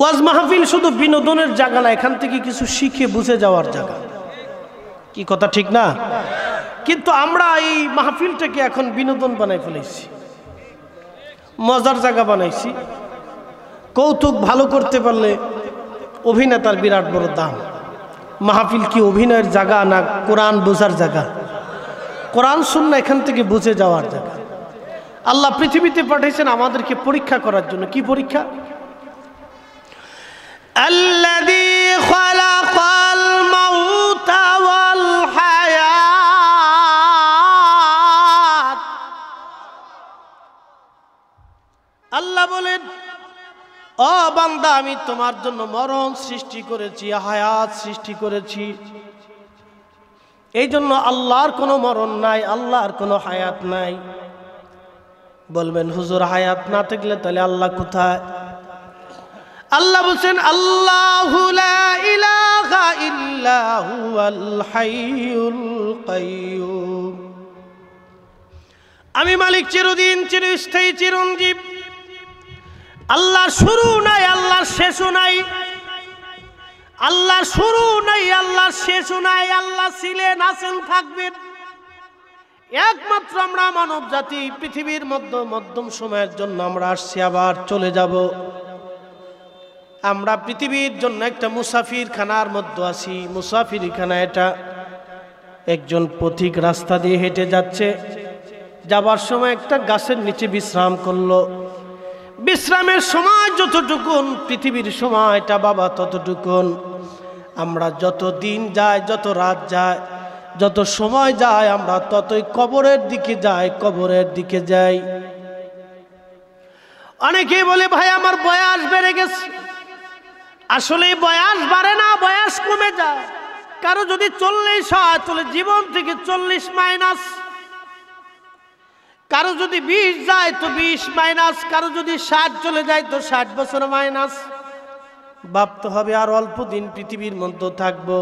ওয়াজ মাহফিল শুধু বিনোদনের জায়গা না, এখান থেকে কিছু শিখে বুঝে যাওয়ার জায়গা। কি কথা ঠিক না? কিন্তু আমরা এই মাহফিলটাকে এখন বিনোদন বানাই ফেলেছি, মজার জায়গা বানাইছি। কৌতুক ভালো করতে পারলে অভিনেতার বিরাট বড় দাম। মাহফিল কি অভিনয়ের জায়গা না কোরআন বোঝার জায়গা? কোরআন সুন্নাহ এখান থেকে বুঝে যাওয়ার জায়গা। আল্লাহ পৃথিবীতে পাঠিয়েছেন আমাদেরকে পরীক্ষা করার জন্য। কি পরীক্ষা? আল্লাযী খালাকাল মাউতা ওয়াল হায়াত। আল্লাহ বলেন, ও বান্দা, আমি তোমার জন্য মরণ সৃষ্টি করেছি, হায়াত সৃষ্টি করেছি। এই জন্য আল্লাহর কোনো মরণ নাই, আল্লাহর কোনো হায়াত নাই। বলবেন হুজুর হায়াত না থাকলে তাহলে আল্লাহ কোথায়? আল্লাহ বলছেন, আল্লাহু লা ইলাহা ইল্লা হুয়াল হাইয়ুল কাইয়্যুম। আমি মালিক, চিরদিন চিরস্থায়ী, চিরঞ্জীব। আল্লাহর শুরু নাই, আল্লাহর শেষও নাই। আল্লাহর শুরু নাই, আল্লাহর শেষও নাই। আল্লাহ ছিলেন, আছেন, থাকবেন। একমাত্র আমরা মানব জাতি পৃথিবীর মধ্যম সময়ের জন্য আমরা আসছি, আবার চলে যাব। আমরা পৃথিবীর জন্য একটা মুসাফির খানার মধ্যে আছি। মুসাফির খানা এটা একজন পথিক রাস্তা দিয়ে হেঁটে যাচ্ছে, যাবার সময় একটা গাছের নিচে বিশ্রাম করলো। বিশ্রামের সময় যতটুকুন পৃথিবীর সময়টা বাবা ততটুকুন। আমরা যত দিন যায়, যত রাত যায়, যত সময় যায়, আমরা ততই কবরের দিকে যাই, কবরের দিকে যাই। অনেকেই বলে ভাই আমার বয়স বেড়ে গেছে। আসলে বয়স বাড়ে না, বয়স কমে যায়। কারো যদি 40 হয় তাহলে জীবন থেকে 40 মাইনাস। কারো যদি 20 যায় তো 20 মাইনাস। কারো যদি 60 চলে যায় তো 60 বছর মাইনাস। ভাবতে হবে আর অল্প দিন পৃথিবীর মধ্যে থাকবো।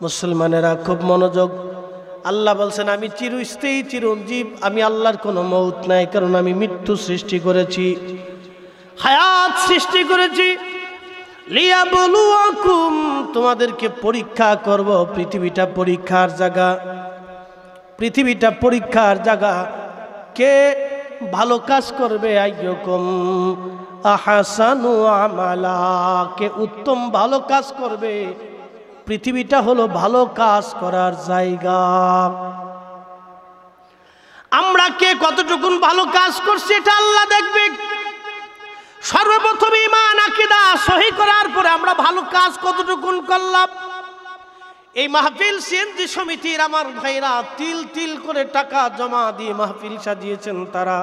মুসলমানেরা খুব মনোযোগ। আল্লাহ বলছেন, আমি চিরস্থায়ী, চিরঞ্জীব। আমি আল্লাহর কোনো মৌত নাই, কারণ আমি মৃত্যু সৃষ্টি করেছি, হায়াত সৃষ্টি করেছি। লিয়াবলুয়াকুম, তোমাদেরকে পরীক্ষা করব। পৃথিবীটা পরীক্ষার জায়গা, পৃথিবীটা পরীক্ষার জায়গা। কে ভালো কাজ করবে, আইয়ুকুম আহসানু আমালা, কে উত্তম ভালো কাজ করবে। পৃথিবীটা হলো ভালো কাজ করার জায়গা। আমরা কে কতটুকুন ভালো কাজ করছি এটা আল্লাহ দেখবে। সর্বপ্রথম ঈমান আকীদা সহি করার পরে আমরা ভালো কাজ কতটুকুন করলাম। এই মাহফিল সিএনজি সমিতির আমার ভাইরা তিল তিল করে টাকা জমা দিয়ে মাহফিল সাজিয়েছেন। তারা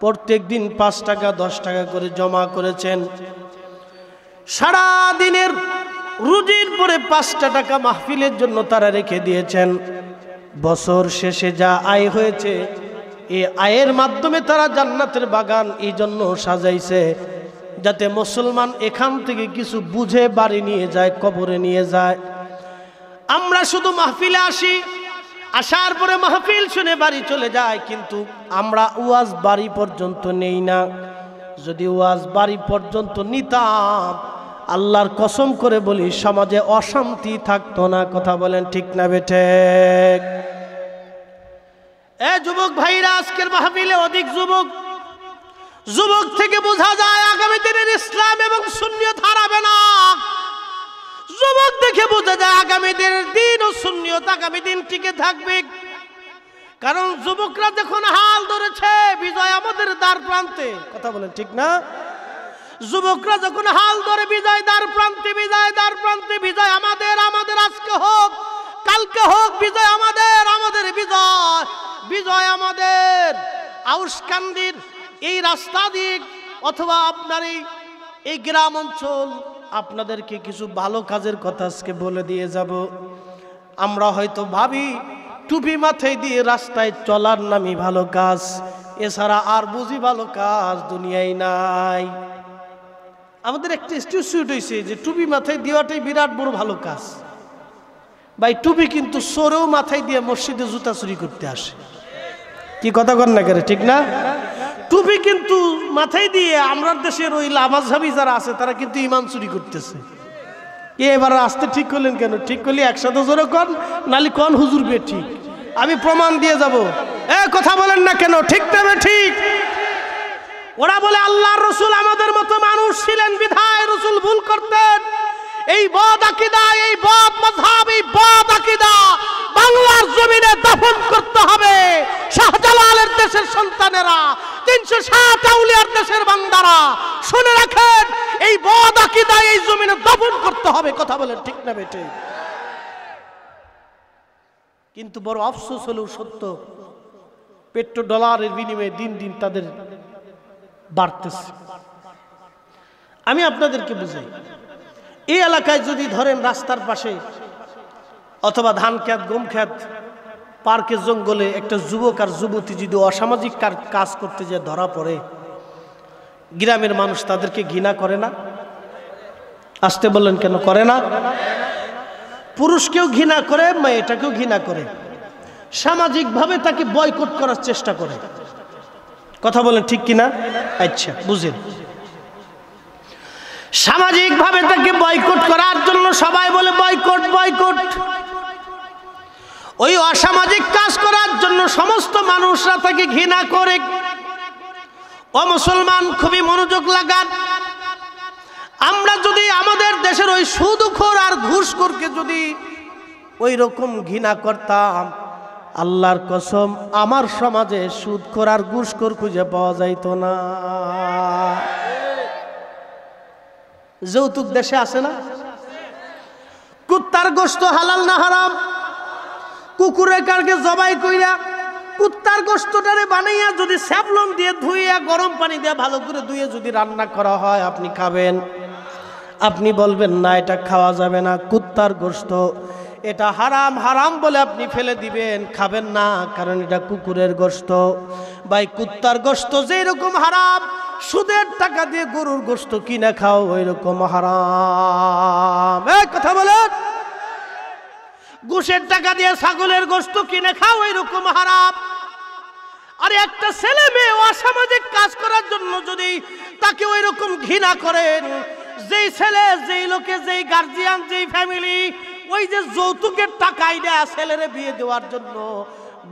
প্রত্যেক দিন 5 টাকা 10 টাকা করে জমা করেছেন। সারা দিনের রুজির পরে 5টা টাকা মাহফিলের জন্য তারা রেখে দিয়েছেন। বছর শেষে যা আয় হয়েছে, এই আয়ের মাধ্যমে তারা জান্নাতের বাগান এই জন্য সাজাইছে, যাতে মুসলমান এখান থেকে কিছু বুঝে বাড়ি নিয়ে যায়, কবরে নিয়ে যায়। আমরা শুধু মাহফিলে আসি, আসার পরে মাহফিল শুনে বাড়ি চলে যায়, কিন্তু আমরা ওয়াজ বাড়ি পর্যন্ত নেই না। যদি ওয়াজ বাড়ি পর্যন্ত নিতাম, আল্লাহর কসম করে বলি সমাজে অশান্তি থাকতো না। কথা বলেন ঠিক না বেঠে? যুবক ভাইরা, আজকের মাহফিলে অধিক যুবক থেকে বোঝা যায় আগামী দিনের ইসলাম এবং সুন্নিয়ত হারাবে না। যুবক দেখে বোঝা যায় আগামী দিনের দিন ও সুন্নিয়ত আগামী দিন টিকে থাকবে। কারণ যুবকরা যখন হাল ধরেছে, বিজয় আমাদের দ্বার প্রান্তে। কথা বলেন ঠিক না? যুবকরা যখন হাল ধরে, বিজয় দ্বার প্রান্তে, বিজয় দ্বার প্রান্তে। বিজয় আমাদের আজকে হোক, কালকে হোক, বিজয় আমাদের বিজয় আমাদের। আউশকান্দির এই রাস্তা দিক অথবা আপনার এই গ্রাম অঞ্চল, আপনাদেরকে কিছু ভালো কাজের কথা আজকে বলে দিয়ে যাব। আমরা হয়তো ভাবি টুপি মাথায় দিয়ে রাস্তায় চলার নামই ভালো কাজ, এছাড়া আর বুঝি ভালো কাজ দুনিয়ায় নাই। আমাদের একটা ইনস্টিটিউট হয়েছে যে টুপি মাথায় দেওয়াটাই বিরাট বড় ভালো কাজ। ভাই টুপি কিন্তু চোরেও মাথায় দিয়ে মসজিদে জুতা চুরি করতে আসে। কি কথা কন না করে, ঠিক না? টুপি কিন্তু মাথায় দিয়ে আমরা দেশের ওই লামাজহাবি যারা আছে তারা কিন্তু ইমান চুরি করতেছে। এবার আসতে ঠিক করলেন কেন? ঠিক করলে একসাথে জোরে কন, নালি কন হুজুর বে ঠিক, আমি প্রমাণ দিয়ে যাব। কথা বলেন না কেন? ঠিক তবে ঠিক। ওরা বলে আল্লাহর রাসূল আমাদের মতো মানুষ ছিলেন বিধায় রাসূল ভুল করতেন। এই বদ আকীদা, এই বদ মাযহাব, এই বদ আকীদা বাংলার জমিনে দাফন করতে হবে। শাহজালালের দেশের সন্তানেরা, 360 আউলিয়ার দেশের বান্দারা শুনে রাখেন, এই বদ আকীদা এই জমিনে দাফন করতে হবে। কথা বলেন ঠিক না বেটে? কিন্তু বড় আফসোস হলো সত্য, পেট্রো ডলারের বিনিময়ে দিন দিন তাদের বাড়তেছে। আমি আপনাদেরকে বুঝাই, এই এলাকায় যদি ধরেন রাস্তার পাশে অথবা ধান ক্ষেত, গম ক্ষেত, পার্কের জঙ্গলে একটা যুবক আর যুবতী যদি অসামাজিক কাজ করতে যে ধরা পড়ে, গ্রামের মানুষ তাদেরকে ঘৃণা করে না? আসতে বললেন কেন? করে না? পুরুষকেও ঘৃণা করে, মেয়েটাকেও ঘৃণা করে, সামাজিকভাবে তাকে বয়কট করার চেষ্টা করে। কথা বলেন ঠিক কিনা? আচ্ছা বুঝেন, সামাজিকভাবে তাকে বয়কট করার জন্য সবাই বলে বয়কট বয়কট। ওই অসামাজিক কাজ করার জন্য সমস্ত মানুষরা তাকে ঘৃণা করে। ও মুসলমান, খুবই মনোযোগ লাগান। আমরা যদি আমাদের দেশের ওই সুদখোর আর ঘুষখোরকে যদি ওই রকম ঘৃণা করতাম, আল্লাহর কসম আমার সমাজে সুদখোর আর ঘুষখোর খুঁজে পাওয়া যাইত না। যৌতুক দেশে আছে না? কুত্তার গোশত হালাল না হারাম? কুকুরের কারকে জবাই কইরা কুত্তার গোশতটারে বানাইয়া যদি স্যাভলন দিয়ে ধুইয়া গরম পানি দিয়ে ভালো করে ধুয়ে যদি রান্না করা হয়, আপনি খাবেন? আপনি বলবেন না এটা খাওয়া যাবে না, কুত্তার গোশত, এটা হারাম, হারাম বলে আপনি ফেলে দিবেন, খাবেন না, কারণ এটা কুকুরের গোশত। ভাই, কুত্তার গোশত যেই রকম হারাম, সুদের টাকা দিয়ে গরুর গোশত কিনে খাও ওই রকম হারাম। কথা বলেন, ঘুষের টাকা দিয়ে ছাগলের গোশত কিনে খাও ওই রকম হারাম। আর একটা ছেলে মেয়ে অসামাজিক কাজ করার জন্য যদি তাকে ওই রকম ঘৃণা করেন, যেই ছেলে, যেই লোকে, যেই গার্জিয়ান, যেই ফ্যামিলি ওই যে যৌতুকের টাকা আইনা ছেলেরে বিয়ে দেওয়ার জন্য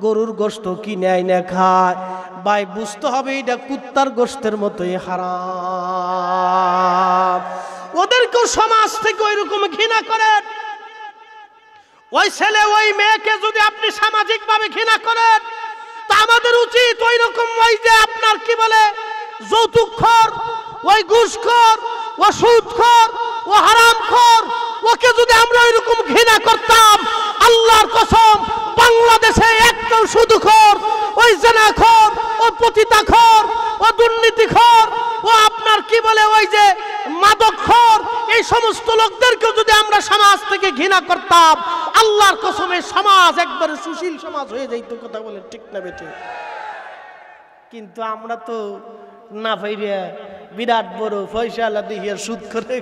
গরুর গোশত কিনে আইনা খায়, ভাই বুঝতে হবে এটা কুত্তার গোশতের মতোই হারাম। ওদেরকেও সমাজ থেকে ওই রকম ঘৃণা করেন। ওই ছেলে ওই মেয়েকে যদি আপনি সামাজিক ভাবে ঘৃণা করেন, তা আমাদের উচিত ওই রকম ওই যে আপনার কি বলে যৌতুকখোর, ওই ঘুষখোর, ও সুদখোর, ও হারামখোর, ওকে যদি আমরা ওই রকম ঘৃণা করতাম, আল্লাহর কসম বাংলাদেশে একটাও সুদখোর, ওই জেনাখোর, ও পতিতাখোর, ও দুর্নীতিখোর, ও আপনার কি বলে ওই যে মাদকখোর, এই সমস্ত লোকদেরকে যদি আমরা সমাজ থেকে ঘৃণা করতাম, আল্লাহর কসমে সমাজ একবারে সুশীল সমাজ হয়ে যাইত। কথা বলে ঠিক না বেটে? কিন্তু আমরা তো না ভাইরা বিরাট বড় ফয়সালা দিয়ে সুদ করে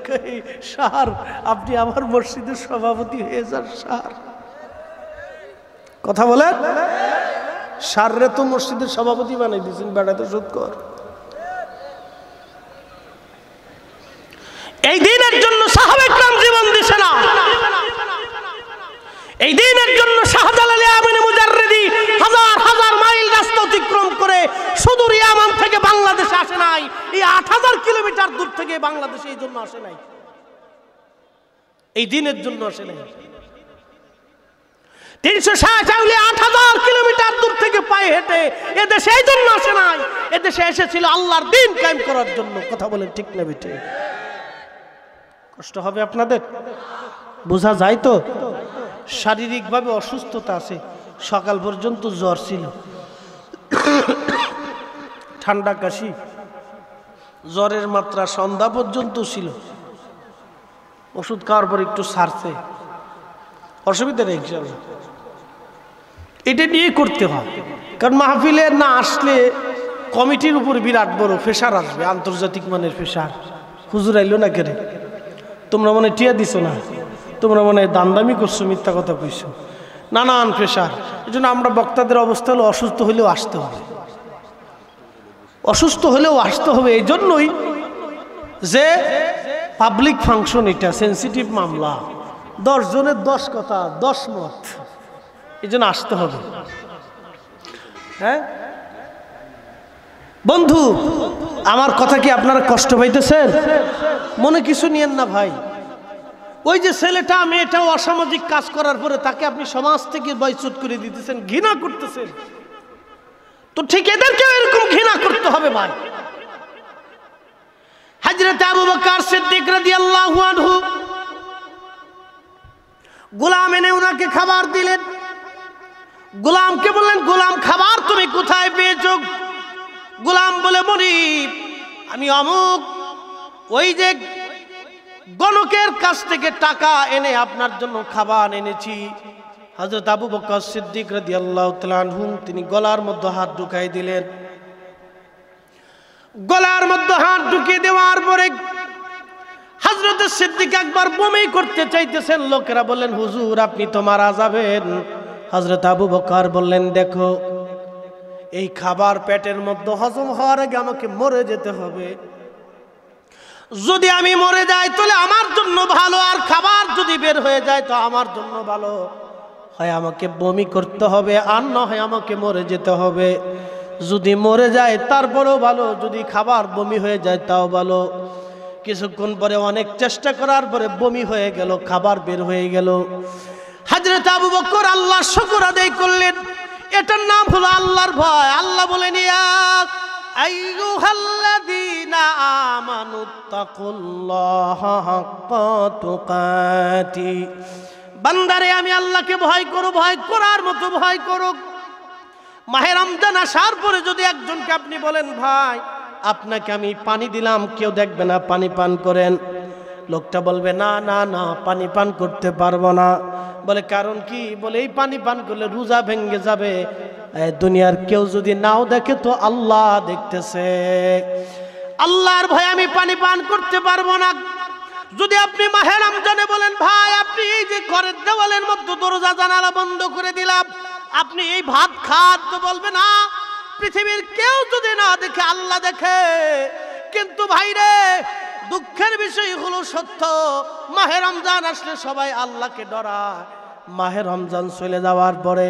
সার, আপনি আমার মসজিদের সভাপতি হয়ে যান সার। কথা বলেন, সাররে তো মসজিদের সভাপতি বানাই দিয়েছেন, বেড়া তো সুদ কর। এই দিনের জন্য সাহাবায়ে কেরাম জীবন দিছে না? এই দিনের জন্য শাহজালাল ইয়ামানি মুজাররিদি হাজার হাজার মাইল রাস্তা অতিক্রম করে সুদূর ইয়ামান থেকে বাংলাদেশে আসে নাই। এই 8000 কিলোমিটার দূর থেকে বাংলাদেশে এই জন্য আসে নাই, এই দিনের জন্য আসে নাই। 360 আউলিয়া 8000 কিলোমিটার দূর থেকে পায়ে হেঁটে এদেশে এই জন্য আসে নাই, এদেশে এসেছিল আল্লাহর দ্বীন কায়েম করার জন্য। কথা বলেন ঠিক না বেটে? কষ্ট হবে আপনাদের, বোঝা যায় তো? শারীরিকভাবে অসুস্থতা আছে, সকাল পর্যন্ত জ্বর ছিল, ঠান্ডা কাশি, জ্বরের মাত্রা সন্ধ্যা পর্যন্ত ছিল, ওষুধ খাওয়ার পর একটু সারছে, অসুবিধা নেই। এটা নিয়ে করতে হয়, কারণ মাহফিলে না আসলে কমিটির উপর বিরাট বড় প্রেশার আসবে, আন্তর্জাতিক মানের প্রেশার। হুজুর আইলো না কেন? তোমরা মনে টিয়া দিছ না, তোমরা মনে দামদামি করছো, মিথ্যা কথা কইছো, নানান প্রেশার। এই জন্য আমরা বক্তাদের অবস্থা হলো অসুস্থ হইলেও আসতে হবে। অসুস্থ হলেও আসতে হবে। এই জন্যই যে পাবলিক ফাংশন, এটা সেন্সিটিভ মামলা, 10 জনের 10 কথা 10 মত, এই জন্য আসতে হবে। হ্যাঁ বন্ধু, আমার কথা কি আপনারা কষ্ট পাইতেছেন? মনে কিছু নিয়েন না ভাই। ওই যে ছেলেটা মেয়েটাও অসামাজিক কাজ করার পরে তাকে আপনি সমাজ থেকে বয়চুত করে দিতেছেন, ঘৃণা করতেছেন, তো ঠিক এদেরকেও এরকম ঘৃণা করতে হবে ভাই। হযরত আবু বকর সিদ্দিক রাদিয়াল্লাহু আনহু গোলাম এনে ওনাকে খাবার দিলেন। গোলামকে বললেন, গোলাম খাবার তুমি কোথায় পেয়েছো? গোলাম বলে, মনিব আমি অমুক ওই যে গণকের কাছ থেকে টাকা এনে আপনার জন্য খাবার এনেছি। হযরত আবু বকর সিদ্দিক রাদিয়াল্লাহু তাআলা আনহু তিনি গলার মধ্যে হাত ঢুকাই দিলেন। গলার মধ্যে হাত ঢুকিয়ে দেওয়ার পরে হযরত সিদ্দিক একবার বমি করতে চাইতেছেন। লোকেরা বললেন, হুজুর আপনি তো মারা যাবেন। হযরত আবু বকর বললেন, দেখো এই খাবার পেটের মধ্যে হজম হওয়ার আগে আমাকে মরে যেতে হবে। যদি আমি মরে যাই তাহলে আমার জন্য ভালো, আর খাবার যদি বের হয়ে যায় তো আমার জন্য ভালো। হয় আমাকে বমি করতে হবে, আর না হয় আমাকে মরে যেতে হবে। যদি মরে যায় তারপরেও ভালো, যদি খাবার বমি হয়ে যায় তাও ভালো। কিছুক্ষণ পরে অনেক চেষ্টা করার পরে বমি হয়ে গেল, খাবার বের হয়ে গেল। হযরত আবু বকর আল্লাহর শুকর আদায় করলেন। এটার নাম হলো আল্লাহর ভয়। আল্লাহ বলেন, ইয়া আইয়ুহাল্লাযীনা আমানুত্তাকুল্লাহা হাক্কা তুকাতি, বান্দারে আমি আল্লাহকে ভয় করো, ভয় করার মতো ভয় করো। মাহে রমজান আসার পরে যদি একজনকে আপনি বলেন, ভাই আপনাকে আমি পানি দিলাম, কেউ দেখবে না, পানি পান করেন, লোকটা বলবে না না না পানি পান করতে পারবো না। বলে কারণ কি? বলে এই পানি পান করলে রোজা ভেঙে যাবে। দুনিয়ার কেউ যদি নাও দেখে তো আল্লাহ দেখতেছে, আল্লাহর ভয়ে আমি পানি পান করতে পারবো না। যদি আপনি মাহে রমজানে বলেন, ভাই আপনি এই যে ঘরের দেওয়ালের মধ্যে দরজা জানালা বন্ধ করে দিলাম, আপনি এই ভাত খান, তো বলবে না পৃথিবীর কেউ যদি না দেখে আল্লাহ দেখে। কিন্তু ভাইরে দুঃখের বিষয় হলো সত্য, মাহে রমজান আসলে সবাই আল্লাহকে ডরায়। মাহে রমজান চলে যাওয়ার পরে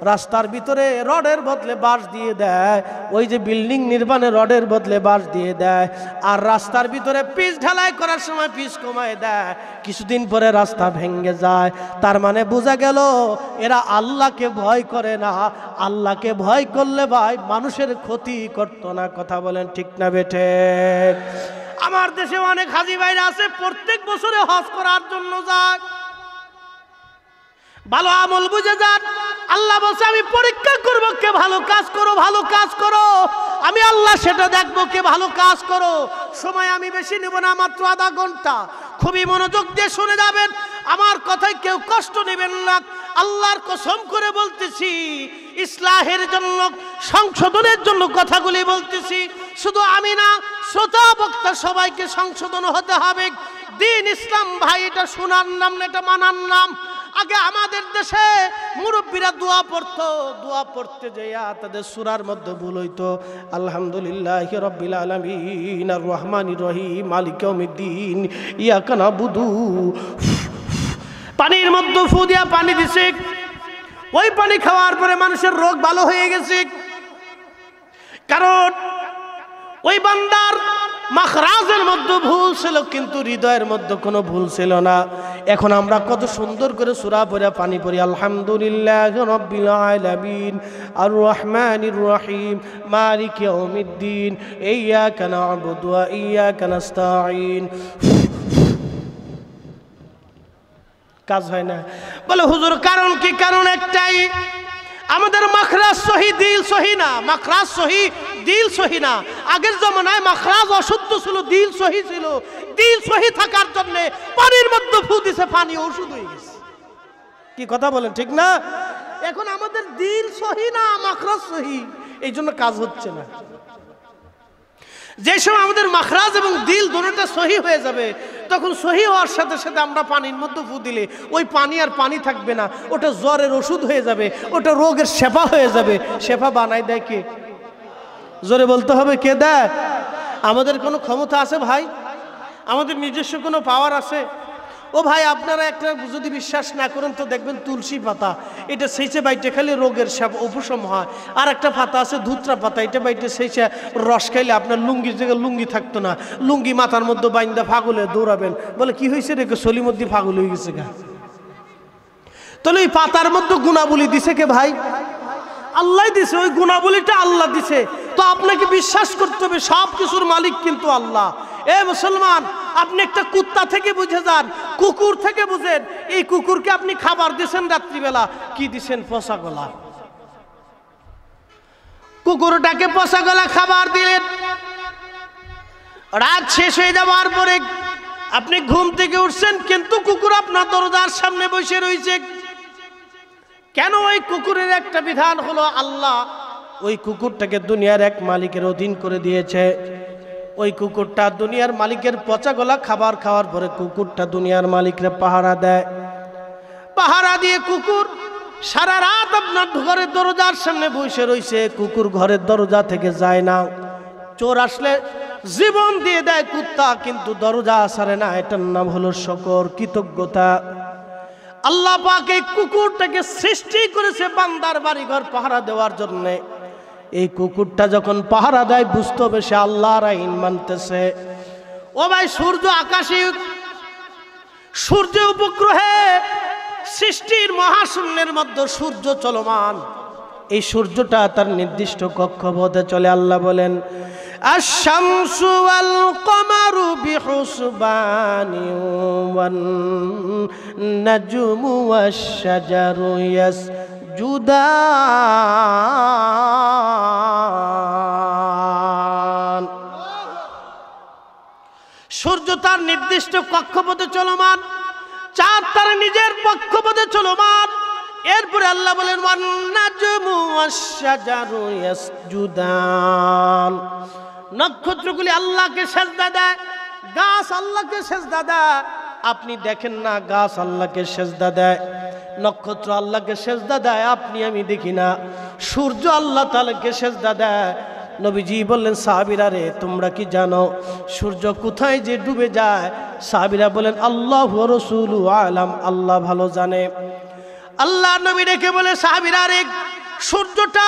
রাস্তার ভিতরে রডের বদলে বাঁশ দিয়ে দেয়, ওই যে বিল্ডিং নির্মাণে রডের বদলে বাঁশ দিয়ে দেয়, আর রাস্তার ভিতরে পিচ ঢালাই করার সময় পিচ কমায় দেয়। কিছুদিন পরে রাস্তা ভেঙে যায়। তার মানে বোঝা গেল এরা আল্লাহকে ভয় করে না। আল্লাহকে ভয় করলে ভাই মানুষের ক্ষতি করতো না। কথা বলেন ঠিক না বেঠে? আমার দেশে অনেক হাজী ভাইরা আছে, প্রত্যেক বছরে হজ করার জন্য যায়। ভালো আমল বুঝে যান। আল্লাহ বলছে আমি পরীক্ষা করব কে ভালো কাজ করো, ভালো কাজ করো, আমি আল্লাহ সেটা দেখবো কে ভালো কাজ করো। সময় আমি বেশি নেব না, মাত্র আধা ঘন্টা। খুবই মনোযোগ দিয়ে শুনে যাবেন, আমার কথায় কেউ কষ্ট নেবেন না। আল্লাহর কসম করে বলতেছি, ইসলাহের জন্য, সংশোধনের জন্য কথাগুলি বলতেছি। শুধু আমি না, শ্রোতা বক্তা সবাইকে সংশোধন হতে হবে। দিন ইসলাম ভাই এটা শোনার নাম না, এটা মানার নাম। আগে আমাদের দেশে মুরব্বীরা দোয়া পড়তো, দোয়া পড়তে যাইয়া তাদের সূরার মধ্যে ভুল হইতো। আলহামদুলিল্লাহি রাব্বিল আলামিন আর রহমানির রহিম মালিক ইয়াউমিদ্দিন ইয়াকা নাবুদু। পানির মধ্যে ফু দিয়া পানি দিছে, ওই পানি খাওয়ার পরে মানুষের রোগ ভালো হয়ে গেছে। কারণ ওই বান্দার মাখরাজের মধ্যে ভুল ছিল, কিন্তু হৃদয়ের মধ্যে কোনো ভুল ছিল না। এখন আমরা কত সুন্দর করে সূরা পড়ে পানি পড়ি, আলহামদুলিল্লাহি রাব্বিল আলামিন আর রহমানির রহিম মালিক ইয়াউমিদ্দিন ইয়্যাকা না'বুদু ওয়া ইয়্যাকা নাস্তাঈন। কাজ হয় না। বলে হুজুর কারণ কি? কারণ একটাই, আমাদের মাখরাজ সহি, দিল সহি না। মাখরাজ সহি, দিল সহি না। আগের জমানায় মাখরাজ অশুদ্ধ ছিল, দিল সহি ছিল। দিল সহি থাকার জন্য পানির মধ্যে ফু দিছে, পানি ওষুধ হয়ে গেছে। কি কথা বলেন ঠিক না? এখন আমাদের দিল সহি না, মাখরাজ সহি, এই জন্য কাজ হচ্ছে না। যে সময় আমাদের মাখরাজ এবং দিল দুটোটা সহি হয়ে যাবে, তখন সহি হওয়ার সাথে সাথে আমরা পানির মধ্যে ফু দিলে ওই পানি আর পানি থাকবে না, ওটা জ্বরের ওষুধ হয়ে যাবে, ওটা রোগের শেফা হয়ে যাবে। শেফা বানাই দেয় কে? জোরে বলতে হবে কে দেয়? আমাদের কোনো ক্ষমতা আছে ভাই? আমাদের নিজস্ব কোনো পাওয়ার আছে? ও ভাই, আপনারা একটা যদি বিশ্বাস না করেন তো দেখবেন তুলসী পাতা, এটা সেইচে বাইটে খাইলে রোগের উপশম হয়। আর একটা পাতা আছে ধুত্রা পাতা, এটা বাইটে সেইচে রস খাইলে আপনার লুঙ্গির জায়গায় লুঙ্গি থাকতো না, লুঙ্গি মাথার মধ্যে বাইন্দা ফাগুলে দৌড়াবেন, বলে কি হয়েছে রেখে সলির মধ্যে ফাগুল হয়ে গেছে গা। তাহলে এই পাতার মধ্যে গুণাবলী দিছে কে ভাই? আল্লাহ দিছে, ওই গুণাবলীটা আল্লাহ দিছে। তো আপনাকে বিশ্বাস করতে হবে সব কিছুর মালিক কিন্তু আল্লাহ। এ মুসলমান, আপনি একটা কুত্তা থেকে বুঝে যান, কুকুর থেকে বুঝেন। এই কুকুরকে আপনি খাবার দিয়েছেন রাত্রিবেলা, কি দিছেন? পচা গলা। কুকুরটাকে পচা গলা খাবার দিলেন, রাত শেষ হয়ে যাওয়ার পরে আপনি ঘুম থেকে উঠছেন, কিন্তু কুকুর আপনার দরজার সামনে বসে রয়েছে। কেন? ওই কুকুরের একটা বিধান হলো আল্লাহ ওই কুকুরটাকে দুনিয়ার এক মালিকের অধীন করে দিয়েছে। ওই কুকুরটা দুনিয়ার মালিকের পচা গলা খাবার খাওয়ার পরে কুকুরটা দুনিয়ার মালিকরে পাহারা দেয়। পাহারা দিয়ে কুকুর সারা রাত আপনার ঘরের দরজার সামনে বসে রয়েছে। কুকুর ঘরের দরজা থেকে যায় না, চোর আসলে জীবন দিয়ে দেয় কুত্তা, কিন্তু দরজা ছাড়ে না। এটার নাম হলো শকর, কৃতজ্ঞতা। আল্লাহ পাক এই কুকুরটাকে সৃষ্টি করেছে বান্দার বাড়িঘর পাহারা দেওয়ার জন্য। এই কুকুরটা যখন পাহারা দেয় বুঝতে হবে সে আল্লাহর আইন মানতেছে। ও ভাই, সূর্য আকাশে, সূর্য উপগ্রহে, সৃষ্টির মহাশূন্যের মধ্যে সূর্য চলমান। এই সূর্যটা তার নির্দিষ্ট কক্ষপথে চলে। আল্লাহ বলেন আশ-শামসু ওয়াল কমারু বিহুসবানি ওয়ান নাজমু ওয়াশ-শাজারু ইয়াসজুদান। সূর্য তার নির্দিষ্ট কক্ষপথে চলমান, চাঁদ তার নিজের কক্ষপথে চলমান। এরপরে আল্লাহ বলেন ওয়ান নাজমু ওয়াশ-শাজারু ইয়াসজুদান। নক্ষত্রগুলি আল্লাহকে সেজদা দেয়, গাছ আল্লাহকে সেজদা দেয়। আপনি দেখেন না, গাছ আল্লাহকে সেজদা দেয়, নক্ষত্র আল্লাহকে সেজদা দেয়, আপনি আমি দেখি না। সূর্য আল্লাহ তাআলাকে সেজদা দেয়। নবীজি বললেন সাহাবীরা রে, তোমরা কি জানো সূর্য কোথায় যে ডুবে যায়? সাহাবীরা বলেন আল্লাহু ওয়া রাসূলুহু আলাম, আল্লাহ ভালো জানে। আল্লাহ নবী রেখে বলে সাহাবীরা রে, সূর্যটা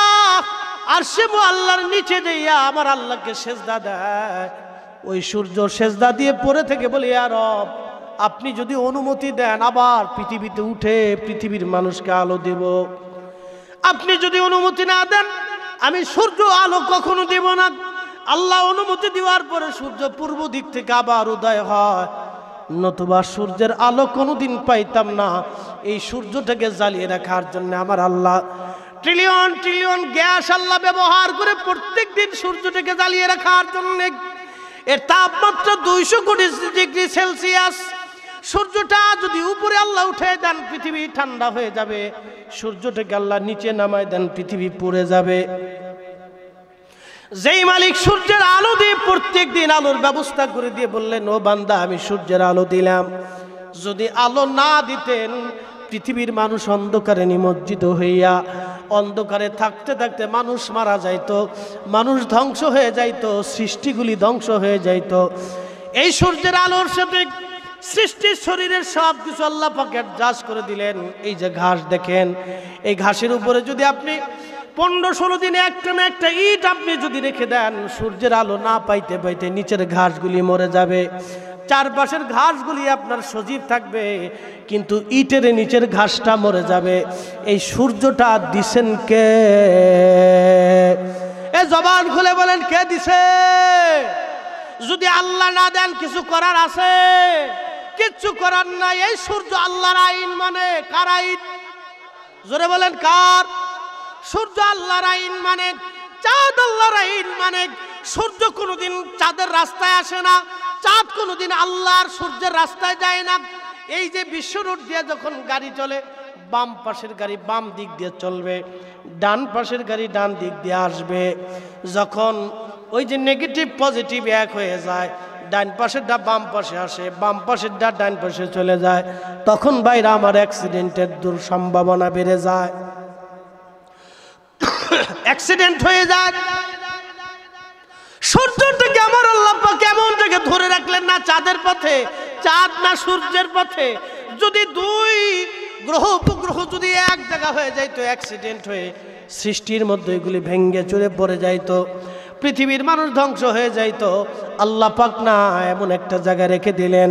আরশে মুআল্লার নিচে দিয়া আমার আল্লাহকে সেজদা দেয়। ওই সূর্য সেজদা দিয়ে পড়ে থেকে বলে ইয়া রব, আপনি যদি অনুমতি দেন আবার পৃথিবীতে উঠে পৃথিবীর মানুষকে আলো দেব। আপনি যদি অনুমতি না দেন আমি সূর্য আলো কখনো দেব না। আল্লাহ অনুমতি দেওয়ার পরে সূর্য পূর্ব দিক থেকে আবার উদয় হয়, নতুবা সূর্যের আলো কোনোদিন পাইতাম না। এই সূর্যটাকে জ্বালিয়ে রাখার জন্য আমার আল্লাহ ট্রিলিয়ন ট্রিলিয়ন গ্যাস আল্লাহ ব্যবহার করে প্রত্যেক দিন সূর্যটাকে জ্বালিয়ে রাখার জন্য। এর তাপমাত্রা 200 কোটি ডিগ্রি সেলসিয়াস। সূর্যটা যদি উপরে আল্লাহ উঠে দেন পৃথিবী ঠান্ডা হয়ে যাবে, সূর্যটাকে আল্লাহ নিচে নামায় দেন পৃথিবী পুড়ে যাবে। যেই মালিক সূর্যের আলো দিয়ে প্রত্যেক দিন আলোর ব্যবস্থা করে দিয়ে বললেন ও বান্দা আমি সূর্যের আলো দিলাম, যদি আলো না দিতেন পৃথিবীর মানুষ অন্ধকারে নিমজ্জিত হইয়া অন্ধকারে থাকতে থাকতে মানুষ মারা যাইত, মানুষ ধ্বংস হয়ে যাইত, সৃষ্টিগুলি ধ্বংস হয়ে যাইত। এই সূর্যের আলোর সাথে সৃষ্টির শরীরের সব কিছু আল্লাহ পাক অ্যাডজাস্ট করে দিলেন। এই যে ঘাস দেখেন, এই ঘাসের উপরে যদি আপনি 15-16 দিনে একটা না একটা ইট আপনি যদি রেখে দেন, সূর্যের আলো না পাইতে পাইতে নিচের ঘাসগুলি মরে যাবে, চারপাশের ঘাসগুলি আপনার সজীব থাকবে, কিন্তু ইটের নিচের ঘাসটা মরে যাবে। এই সূর্যটা দিছেন কে? এ জবান খুলে বলেন কে দিছে? যদি আল্লাহ না দেন কিছু করার আছে? কিচ্ছু করার নাই। এই সূর্য আল্লাহর আইন মানে। কার আইন? জোরে বলেন কার? সূর্য আল্লাহর আইন মানে, চাঁদ আল্লাহর আইন মানে। সূর্য কোনোদিন চাঁদের রাস্তায় আসে না, চাঁদ কোনোদিন আল্লাহর সূর্যের রাস্তায় যায় না। এই যে বিশ্ব রোড দিয়ে যখন গাড়ি চলে, বাম পাশের গাড়ি বাম দিক দিয়ে চলবে, ডান পাশের গাড়ি ডান দিক দিয়ে আসবে। যখন ওই যে নেগেটিভ পজিটিভ এক হয়ে যায়, ডান পাশেরটা বাম পাশে আসে, বাম পাশেরটা ডান পাশে চলে যায়, তখন বাইরে আমার অ্যাক্সিডেন্টের সম্ভাবনা বেড়ে যায়, অ্যাক্সিডেন্ট হয়ে যায়। সূর্যটাকে আমার আল্লাহ পাক কেমন থেকে ধরে রাখলেন না চাঁদের পথে, চাঁদ না সূর্যের পথে। যদি দুই গ্রহ উপগ্রহ যদি এক জায়গা হয়ে যাইতো, অ্যাক্সিডেন্ট হয়ে সৃষ্টির মধ্যে এগুলি ভেঙ্গে চুরে পড়ে যাইতো, পৃথিবীর মানুষ ধ্বংস হয়ে যাইতো। আল্লাহ পাক না এমন একটা জায়গা রেখে দিলেন,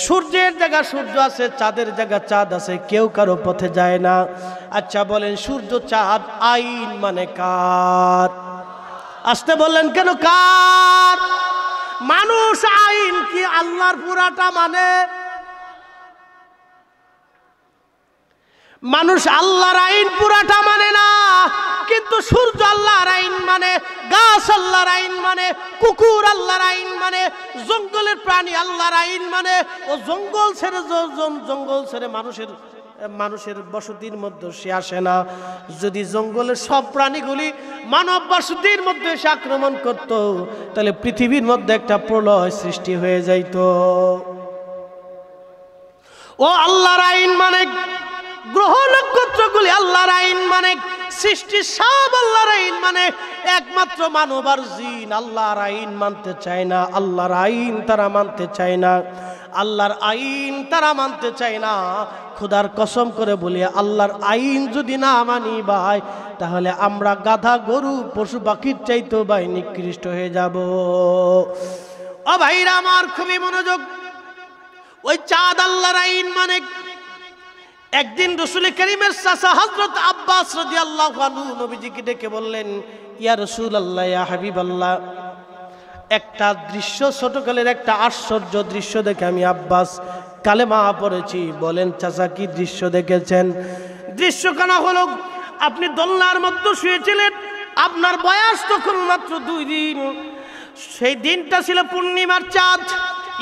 সূর্যের জায়গা সূর্য আছে, চাঁদের জায়গা চাঁদ আছে, কেউ কারো পথে যায় না। আচ্ছা বলেন, সূর্য চাঁদ আইন মানে কার? আসতে বললেন কেন কার? মানুষ আইন কি আল্লাহর পুরাটা মানে? মানুষ আল্লাহর আইন পুরাটা মানে না, কিন্তু সূর্য আল্লাহর আইন মানে, গাছ আল্লাহর আইন মানে, কুকুর আল্লাহর আইন মানে, জঙ্গলের প্রাণী আল্লাহর আইন মানে। ও জঙ্গল ছেড়ে মানুষের বসতির মধ্যে সে আসে না। যদি জঙ্গলের সব প্রাণীগুলি মানব বসতির মধ্যে এসে আক্রমণ করত, তাহলে পৃথিবীর মধ্যে একটা প্রলয় সৃষ্টি হয়ে যাইত। ও আল্লাহর আইন মানে, গ্রহ নক্ষত্রগুলি আল্লাহর আইন মানে, সৃষ্টি সব আল্লাহর আইন মানে। একমাত্র মানব আর জিন আল্লাহর আইন মানতে চায় না, আল্লাহর আইন তারা মানতে চায় না, আল্লাহর আইন তারা মানতে চায় না। খোদার কসম করে বলি, আল্লাহর আইন যদি না মানি ভাই, তাহলে আমরা গাধা গরু পশু পাখির চাইতে ভাই নিকৃষ্ট হয়ে যাব। ও ভাইরা আমার, খুবই মনোযোগ। ওই চাঁদ আল্লাহর আইন মানে। একদিন রাসূল করিমের চাচা হযরত আব্বাস রাদিয়াল্লাহু আনহু নবীজিকে ডেকে বললেন, ইয়া রাসূলুল্লাহ, ইয়া হাবিবাল্লাহ, একটা দৃশ্য, ছোটকালের একটা আশ্চর্য দৃশ্য দেখে আমি আব্বাস কালেমা পড়েছি। বলেন চাচা, কি দৃশ্য দেখেছেন? দৃশ্যখানা হলো, আপনি দোলনার মধ্যে শুয়েছিলেন, আপনার বয়স তখন মাত্র 2 দিন। সেই দিনটা ছিল পূর্ণিমার চাঁদ।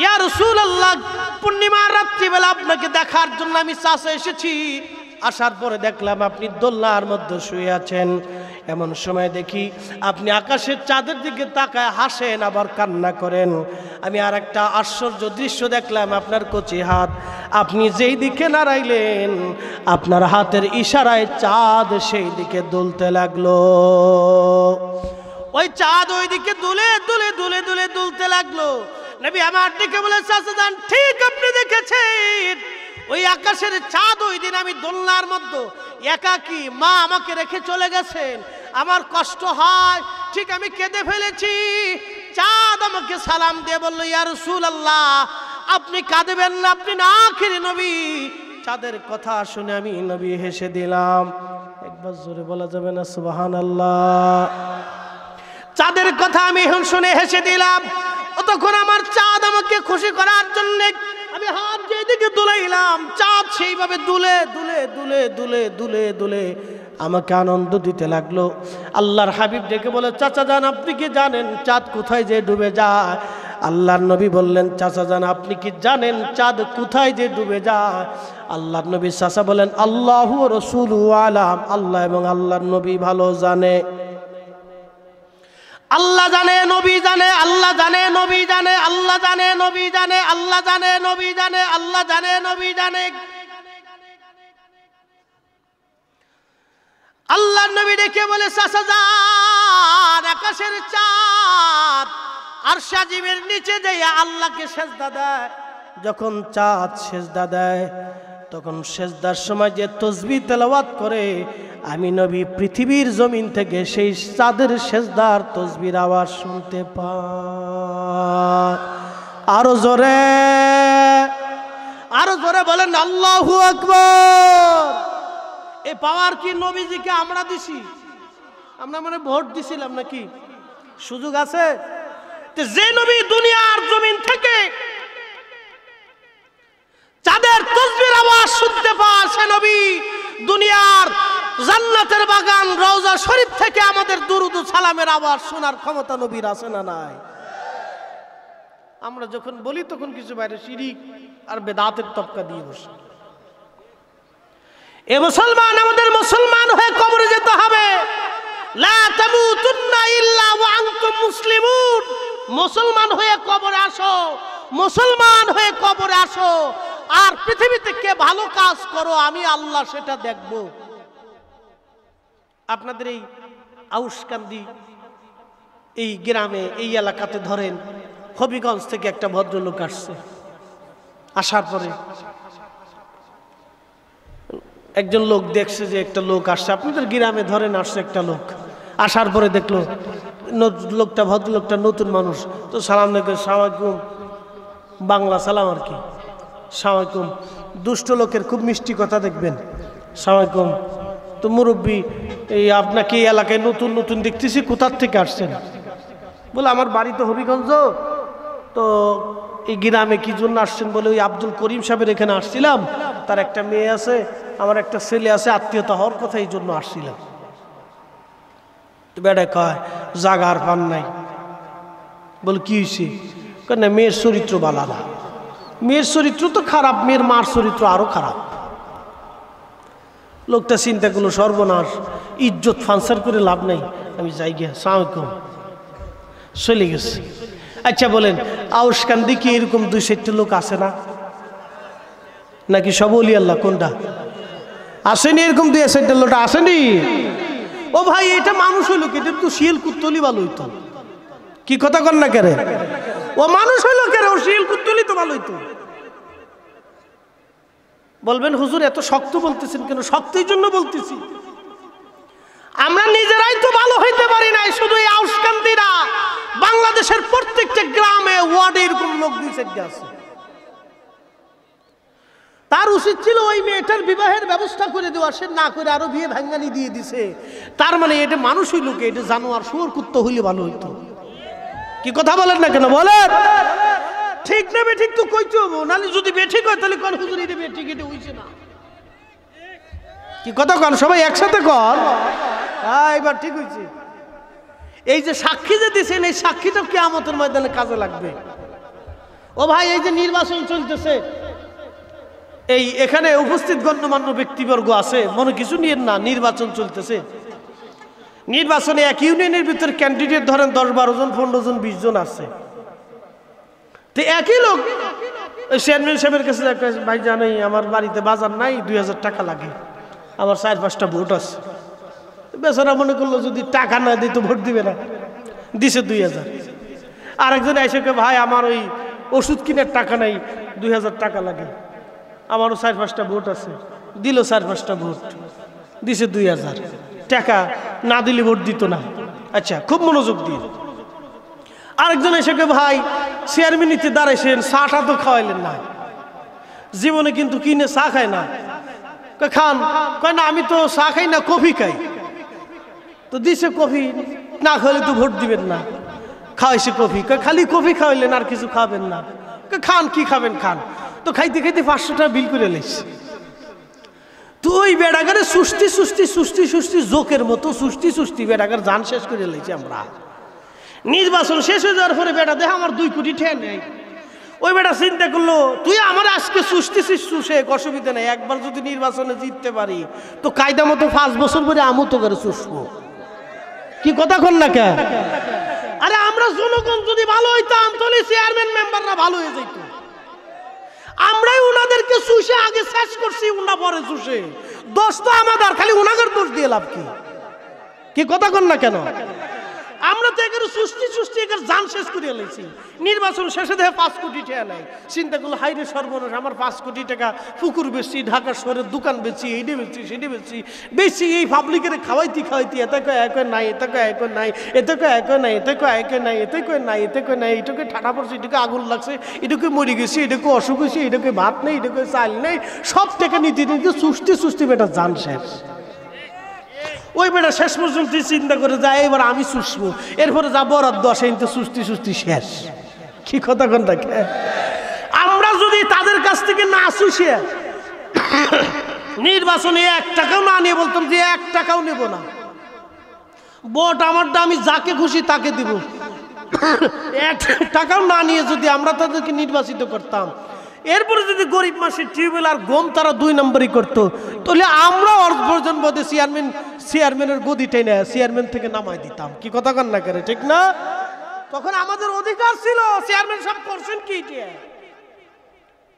ইয়া রাসূলুল্লাহ, পূর্ণিমার রাত্রিবেলা আপনাকে দেখার জন্য আমি চাচা এসেছি। আসার পরে দেখলাম আপনি দোলনার মধ্যে শুয়ে আছেন। এমন সময় দেখি আপনি আকাশের চাঁদের দিকে তাকায় হাসেন, আবার কান্না করেন। আমি আর একটা আশ্চর্য দৃশ্য দেখলাম, আপনার কচি হাত, আপনি যেই দিকে নাড়াইলেন, আপনার হাতের ইশারায় চাঁদ সেই দিকে দুলতে লাগলো। ওই চাঁদ ওই দিকে দুলে দুলে দুলে দুলে দুলতে লাগলো। নবী আমার দিকে বলে, চাচা যান, ঠিক আপনি দেখেছেন। ওই আকাশের চাঁদ ওই দিন আমি দোলনার মধ্যে একাকী, মা আমাকে রেখে চলে গেছেন, আমার কষ্ট হয়, ঠিক আমি কেঁদে ফেলেছি। চাঁদ আমাকে সালাম দিয়ে বলল, ইয়া রাসূলুল্লাহ, আপনি কাঁদবেন না, আপনি না আখিরি নবী। চাঁদের কথা শুনে আমি নবী হেসে দিলাম। একবার জোরে বলা যাবে না সুবহানাল্লাহ? চাঁদের কথা আমি শুনে হেসে দিলাম। তখন আমার চাঁদ আমাকে খুশি করার জন্য আমি হাত যেদিকে দুলাইলাম, চাঁদ সেইভাবে দুলে দুলে দুলে দুলে দুলে দুলে আমাকে আনন্দ দিতে লাগলো। আল্লাহর হাবিব ডেকে বলে, চাচা যান, আপনি কি জানেন চাঁদ কোথায় যে ডুবে যায়? আল্লাহর নবী বললেন, চাচা যান, আপনি কি জানেন চাঁদ কোথায় যে ডুবে যায়? আল্লাহর নবী চাচা বলেন, আল্লাহু ওয়া রাসূলুহু আলাম, আল্লাহ এবং আল্লাহর নবী ভালো জানে। আল্লাহ জানে, নবী জানে, আল্লাহ জানে, নবী জানে, আল্লাহ জানে, নবী জানে, আল্লাহ জানে, নবী জানে, আল্লাহ জানে, নবী জানে। আল্লাহ নবী ডেকে বলে, চাচা যান, আকাশের চাঁদ আরশ আজিমের নিচে যেয়ে আল্লাহকে সেজদা দেয়। যখন চাঁদ সেজদা দেয়, তখন সেজদার সময় যে তাসবিহ তেলাওয়াত করে, আমি নবী পৃথিবীর জমিন থেকে সেই চাঁদের সেজদার তাসবিহর আওয়াজ শুনতে পাই। আরো জোরে, আরো জোরে বলেন আল্লাহু আকবার। এই পাওয়ার কি নবীজিকে আমরা দিছি? আমরা মানে ভোট দিছিলাম নাকি? সুযোগ আছে? যে নবী দুনিয়ার জমিন থেকে চাঁদের তাসবিহর আওয়াজ শুনতে পায়, সে নবী দুনিয়ার জান্নাতের বাগান রওজা শরীফ থেকে আমাদের দুরুদ ও সালামের আওয়াজ শোনার ক্ষমতা নবীর আছে না নাই? আমরা যখন বলি তখন কিছু বাইরে শিরিক আর বেদাতের তবকা দিয়ে বসে। এ মুসলমান, আমাদের মুসলমান হয়ে কবরে যেতে হবে। লা তামুতুন্না ইল্লা ওয়া আনতুম মুসলিমুন। মুসলমান হয়ে কবরে আসো, মুসলমান হয়ে কবরে আসো। আর পৃথিবীতে কে ভালো কাজ করো, আমি আল্লাহ সেটা দেখব। আপনাদের এই আউশকান্দি এই গ্রামে এই এলাকাতে ধরেন হবিগঞ্জ থেকে একটা ভদ্রলোক আসছে, আসার পরে একজন লোক দেখছে যে একটা লোক আসছে, আপনাদের গ্রামে ধরেন আসছে একটা লোক, আসার পরে দেখলো লোকটা ভদ্রলোকটা নতুন মানুষ, তো সালাম দেখে সালামালাইকুম, বাংলা সালাম আর কি, সালামালাইকুম। দুষ্ট লোকের খুব মিষ্টি কথা দেখবেন, সালামালাইকুম। তো মুরব্বী, এই আপনাকে এই এলাকায় নতুন নতুন দেখতেছি, কোথার থেকে আসছেন? বলে আমার বাড়ি তো হবিগঞ্জ, তো এই গ্রামে কি জন্য আসছেন? বলে ওই আব্দুল করিম সাহেবের এখানে আসছিলাম, তার একটা মেয়ে আছে, আমার একটা ছেলে আছে, আত্মীয়তা হওয়ার কথা, এই জন্য আসছিলাম। তো বেটা কয় জাগার পান নাই। বলে কি হয়েছে? না মেয়ের চরিত্র বালা না। মেয়ের চরিত্র তো খারাপ, মেয়ের মার চরিত্র আরো খারাপ। লোকটা চিন্তা করলো সর্বনাশ, ইজ্জত ফান্সার করে লাভ নাই, আমি যাই গিয়া সালামালাইকুম, চলে গেছে। আচ্ছা বলেন, আউসকান্দি কি এরকম 2-4টা লোক আছে না? নাকি সব অলি আল্লাহ? কোনটা আসেনি? এরকম 2-4টা লোক আসেনি? ও ভাই, এটা মানুষ হইলো কি? এটা তো শিয়াল কুত্তলি ভালো হইতো। কি কথা কন না কেরে? ও মানুষ হইলো কেরে? ও শিয়াল কুত্তলি তো ভালো হইতো। বলবেন হুজুর এত শক্ত বলতেছেন কেন? শক্তই জন্য বলতেছি, আমরা নিজেরাই তো ভালো হইতে পারি নাই, শুধু এই আউসকান্দিরা, বাংলাদেশের প্রত্যেকটা গ্রামে ওয়ার্ডে এরকম লোক 2-4টা আছে। তার উচিত ছিল ওই মেয়েটার বিবাহের ব্যবস্থা করে দেওয়া, সে না করে আরো বিয়ে ভাঙ্গানি দিয়ে দিছে। তার মানে এটা মানুষ হইল কি? এটা জানোয়ার শুয়োর কুত্তা হইলে ভালো হইতো। কি কথা বলেন না কেন? বলেন ঠিক না বেঠিক তো কইতে হবো, নাহলে যদি বেঠিক হয় তাহলে কোন হুজুর এটা বেঠিক, এটা হইছে না। কি কথা কন সবাই একসাথে কন? হ্যাঁ এবার ঠিক হয়েছে। এই যে সাক্ষী যে দিচ্ছেন, এই সাক্ষীটা কিয়ামতের ময়দানে কাজে লাগবে। ও ভাই, এই যে নির্বাচন চলতেছে, এই এখানে উপস্থিত গণ্যমান্য ব্যক্তিবর্গ আছে, মনে কিছু নিয়ে না, নির্বাচন চলতেছে। নির্বাচনে এক ইউনিয়নের ভিতরে ক্যান্ডিডেট ধরেন 10-12 জন, 15 জন, 20 জন আছে। তো একই লোক চেয়ারম্যান সাহেবের কাছে ভাই জানাই আমার বাড়িতে বাজার নাই, 2000 টাকা লাগে, আমার 4-5টা ভোট আছে। বেচারা মনে করলো যদি টাকা না দিত ভোট দিবে না, দিছে 2000। আরেকজন এসে ভাই আমার ওই ওষুধ কিনার টাকা নাই, 2000 টাকা লাগে, আমারও 4-5টা ভোট আছে, দিল 4-5টা ভোট, দিছে 2000 টাকা, না দিলে ভোট দিত না। আচ্ছা, খুব মনোযোগ দিয়ে। আরেকজন এসে ভাই চেয়ারম্যানিতে দাঁড়াইছেন, চাটা তো খাওয়াইলেন না, জীবনে কিন্তু কিনে চা খায় না। খান? কয় না আমি তো চা খাই না, কফি খাই। তো দিছে কফি, না খাইলে তো ভোট দিবেন না, খাওয়াইছে কফি। খালি কফি খাওয়াইলেন, আর কিছু খাবেন না? খান, কি খাবেন খান। তো খাইতে খাইতে 500 টাকা বিল করে লেছে। তো ওই বেড়াগারে সুষ্টি সুষ্টি সুষ্টি সুষ্টি জোকের মতো সুষ্টি সুষ্টি বেড়াগার জান শেষ করে লেছি আমরা। নির্বাচন শেষ হয়ে যাওয়ার পরে বেটা দেখে আমার 2 কোটি টাকা নেই। ওই বেটা চিন্তা করলো, তুই আমার আজকে সুষ্টিছিস, চুষে অসুবিধা নেই, একবার যদি নির্বাচনে জিততে পারি তো কায়দা মতো 5 বছর পরে আমু তো করে চুষবো। কি কথা কন না কে? আরে আমরা জনগণ যদি ভালো হইতাম তাহলে চেয়ারম্যান মেম্বাররা ভালো হয়ে যেত। আমরাই ওনাদেরকে চুষে আগে শেষ করছি, ওনা পরে চুষে। দোষ তো আমাদের, খালি ওনাদের দোষ দিয়ে লাভ কি? কি কথা কন না কেন? আমরা তো এখানে সুষ্টি সুষ্টি এখানে জান শেষ করিয়া লাইছি। নির্বাচন শেষে দেখে 5 কোটি টাকা নাই। চিন্তা করলো হাইরে সর্বনাশ, আমার 5 কোটি টাকা পুকুর বেচছি, ঢাকা শহরের দোকান বেচছি, এইটা বেচছি, সেটা বেচছি, বেশি এই পাবলিকের খাওয়াইতে খাওয়াইতে এতে কয় এক নাই, এতে কয় এক নাই, এতে কয় এক নাই, এতে কয় এক নাই, এতে কয় নাই, এতে কয় নাই, এটাকে ঠাটা পড়ছে, এটাকে আগুন লাগছে, এটাকে মরে গেছি, এটাকে অসুখ হয়েছে, এটাকে ভাত নেই, এটাকে চাল নেই, সব টাকা নিতে নিতে সুষ্টি সুষ্টি বেটা জান শেষ। ওই বেটা শেষ পর্যন্ত চিন্তা করে যায় এবার আমি চুষবো, এরপরে যা বরাদ্দ আসে কিন্তু সুষ্টি সুষ্টি শেষ। কি কথা কোন থাকে? আমরা যদি তাদের কাছ থেকে না চুষে নির্বাচনে 1 টাকাও না নিয়ে বলতাম যে 1 টাকাও নেব না, ভোট আমারটা, আমি যাকে খুশি তাকে দিব, 1 টাকাও না নিয়ে যদি আমরা তাদেরকে নির্বাচিত করতাম, এরপরে যদি গরিব মানুষের টিউবওয়েল আর গম তারা 2 নম্বরই করতো, তাহলে আমরা অর্জন বোধে চেয়ারম্যানের গদিটাই না চেয়ারম্যান থেকে নামাই দিতাম। কি কথা কন না করে? ঠিক না? তখন আমাদের অধিকার ছিল। চেয়ারম্যান সাহেব করছেন কি?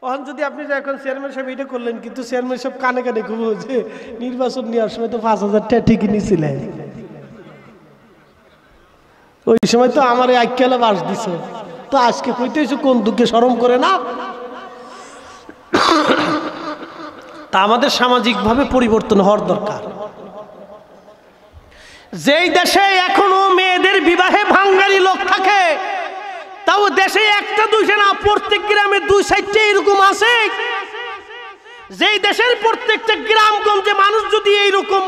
তখন যদি আপনি যে এখন চেয়ারম্যান সাহেব এটা করলেন, কিন্তু চেয়ারম্যান সাহেব কানে কানে ঘুমো যে নির্বাচন নেওয়ার সময় তো 5000 টাকা ঠিকই নিয়েছিলেন। ওই সময় তো আমার আইকেলা বাস দিছ, তো আজকে কইতেছ কোন দুঃখে শরম করে না? তা আমাদের সামাজিকভাবে পরিবর্তন হওয়ার দরকার। যেই দেশে এখনো মেয়েদের বিবাহে ভাঙ্গারি লোক থাকে, তাও দেশে একটা দুইটা না, প্রত্যেক গ্রামে 2-4টা এরকম আছে। যেই দেশের প্রত্যেকটা গ্রামগঞ্জে মানুষ যদি এইরকম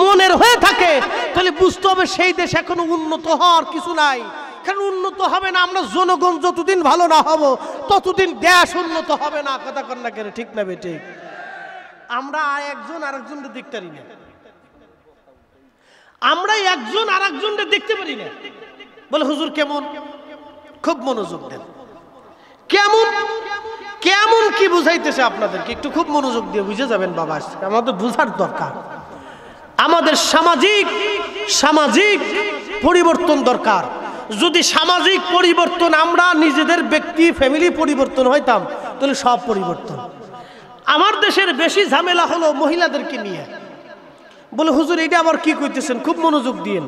মনের হয়ে থাকে, তাহলে বুঝতে হবে সেই দেশ এখনো উন্নত হওয়ার কিছু নাই। কারণ উন্নত হবে না, আমরা জনগণ যতদিন ভালো না হব ততদিন দেশ উন্নত হবে না। কথা কন না কেন? ঠিক না বেঠিক? আমরা একজন আরেকজনকে দেখতে পারি না, আমরা একজন আরেকজনকে দেখতে পারি না। বলে হুজুর কেমন? খুব মনোযোগ দেন। কেমন কেমন কি বুঝাইতেছে আপনাদেরকে একটু খুব মনোযোগ দিয়ে বুঝে যাবেন বাবা। আমাদের বুঝার দরকার, আমাদের সামাজিক পরিবর্তন দরকার। যদি সামাজিক পরিবর্তন আমরা নিজেদের ব্যক্তি ফ্যামিলি পরিবর্তন হইতাম, তাহলে সব পরিবর্তন। আমার দেশের বেশি ঝামেলা হলো মহিলাদেরকে নিয়ে। বলে হুজুর এটা আবার কি কইতেছেন? খুব মনোযোগ দিয়েন।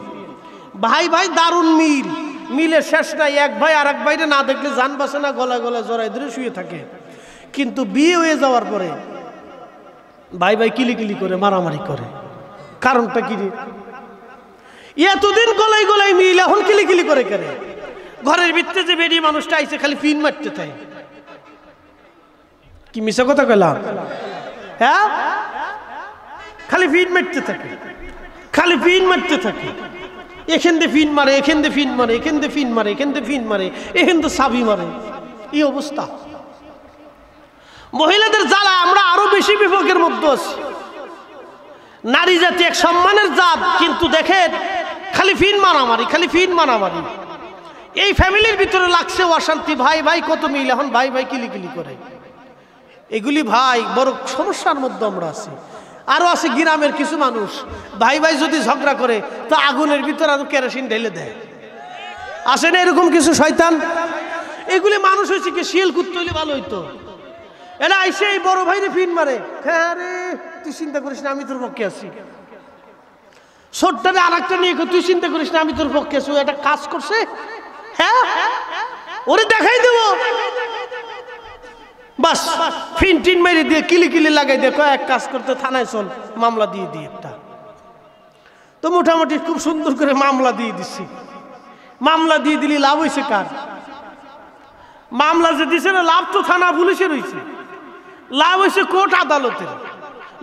ভাই ভাই দারুণ মিলের শেষ নাই। এক ভাই আর এক ভাইরে না দেখলে জান বাসে না, গলায় গলায় জড়াই ধরে শুয়ে থাকে। কিন্তু বিয়ে হয়ে যাওয়ার পরে ভাই ভাই কিলিকিলি করে মারামারি করে। কারণটা কি? এতদিন গলায় গলায় মিল, এখন কিলিকিলি করে কেন? ঘরের ভিতরে যে বেডি মানুষটা আইছে খালি ফিন মারতে থাকে। কি মিছা কথা কইলাম? হ্যাঁ, খালি ফিন মারতে থাকে, খালি ফিন মারতে থাকে। এখান দিয়ে ফিন মারে, এখান দিয়ে ফিন মারে, এখান দিয়ে ফিন মারে, এখান দিয়ে ফিন মারে, এখান দিয়ে সাবি মারে। এই অবস্থা। মহিলাদের জ্বালা আমরা আরো বেশি বিপদের মধ্যে আছি। নারী জাতি এক সম্মানের জাত, কিন্তু দেখেন খালি ফিন মারামারি, খালি ফিন মারামারি। এই ফ্যামিলির ভিতরে লাগছে অশান্তি। ভাই ভাই কত মিল, এখন ভাই ভাই কিলিকিলি করে। এগুলি ভাই বড় সমস্যার মধ্যে আমরা আছি। আরো আছে গ্রামের কিছু মানুষ, ভাই ভাই যদি ঝগড়া করে তো আগুনের ভিতরে আরো কেরোসিন ঢেলে দেয়। আসে না এরকম কিছু শয়তান? এগুলি মানুষ হয়েছে কি শিয়াল কুত্তে হইলে ভালো হইতো। এরা আইসে এই বড় ভাইরে ফিন মারে। হ্যাঁ রে, তুই চিন্তা করিস না, আমি তোর পক্ষে আছি। ছোট্টারে আর একটা নিয়ে তুই চিন্তা করিস না, আমি তোর পক্ষে আছি। একটা কাজ করছে, হ্যাঁ ওরে দেখাই দেবো। বাস ফিন টিন মেরে দিয়ে কিলি লাগাই দিয়ে কয়েক কাজ করতে থানায় চল, মামলা দিয়ে দিই একটা। তো মোটামুটি খুব সুন্দর করে মামলা দিয়ে দিচ্ছি। মামলা দিয়ে দিলি লাভ হয়েছে কার? মামলা যে দিছে না, লাভ তো থানা পুলিশের হয়েছে, লাভ হয়েছে কোর্ট আদালতের,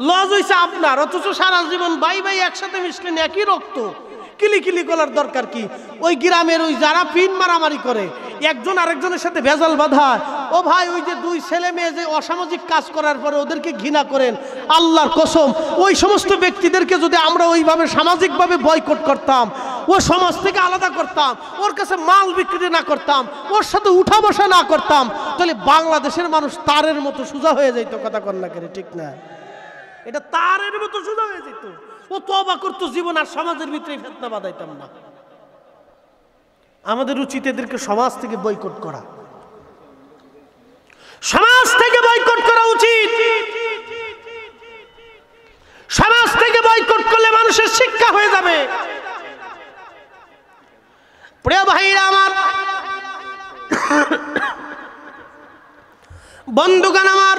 লজ হয়েছে আপনার। অথচ সারা জীবন ভাই ভাই একসাথে মিশলেন, একই রক্ত, কিলি করার দরকার কি? ওই গ্রামের ওই যারা পিন মারামারি করে, একজন আরেকজনের সাথে ভেজাল বাঁধায়। ও ভাই, ওই যে দুই ছেলে মেয়ে যে অসামাজিক কাজ করার পরে ওদেরকে ঘৃণা করেন, আল্লাহর কসম ওই সমস্ত ব্যক্তিদেরকে যদি আমরা ওইভাবে সামাজিকভাবে বয়কট করতাম, ও সমাজ থেকে আলাদা করতাম, ওর কাছে মাল বিক্রি না করতাম, ওর সাথে উঠা বসা না করতাম, তাহলে বাংলাদেশের মানুষ তারের মতো সোজা হয়ে যেত। কথা কন না কেন? ঠিক না? এটা তারের মতো সোজা হয়ে যেত। ও তওবা করতো, জীবন আর সমাজের ভিতরে ফিতনা বাঁধাইতাম না। আমাদের উচিত এদেরকে সমাজ থেকে বয়কট করা, সমাজ থেকে বয়কট করা উচিত। সমাজ থেকে বয়কট করলে মানুষের শিক্ষা হয়ে যাবে। প্রিয় ভাইরা আমার, বন্ধুগণ আমার,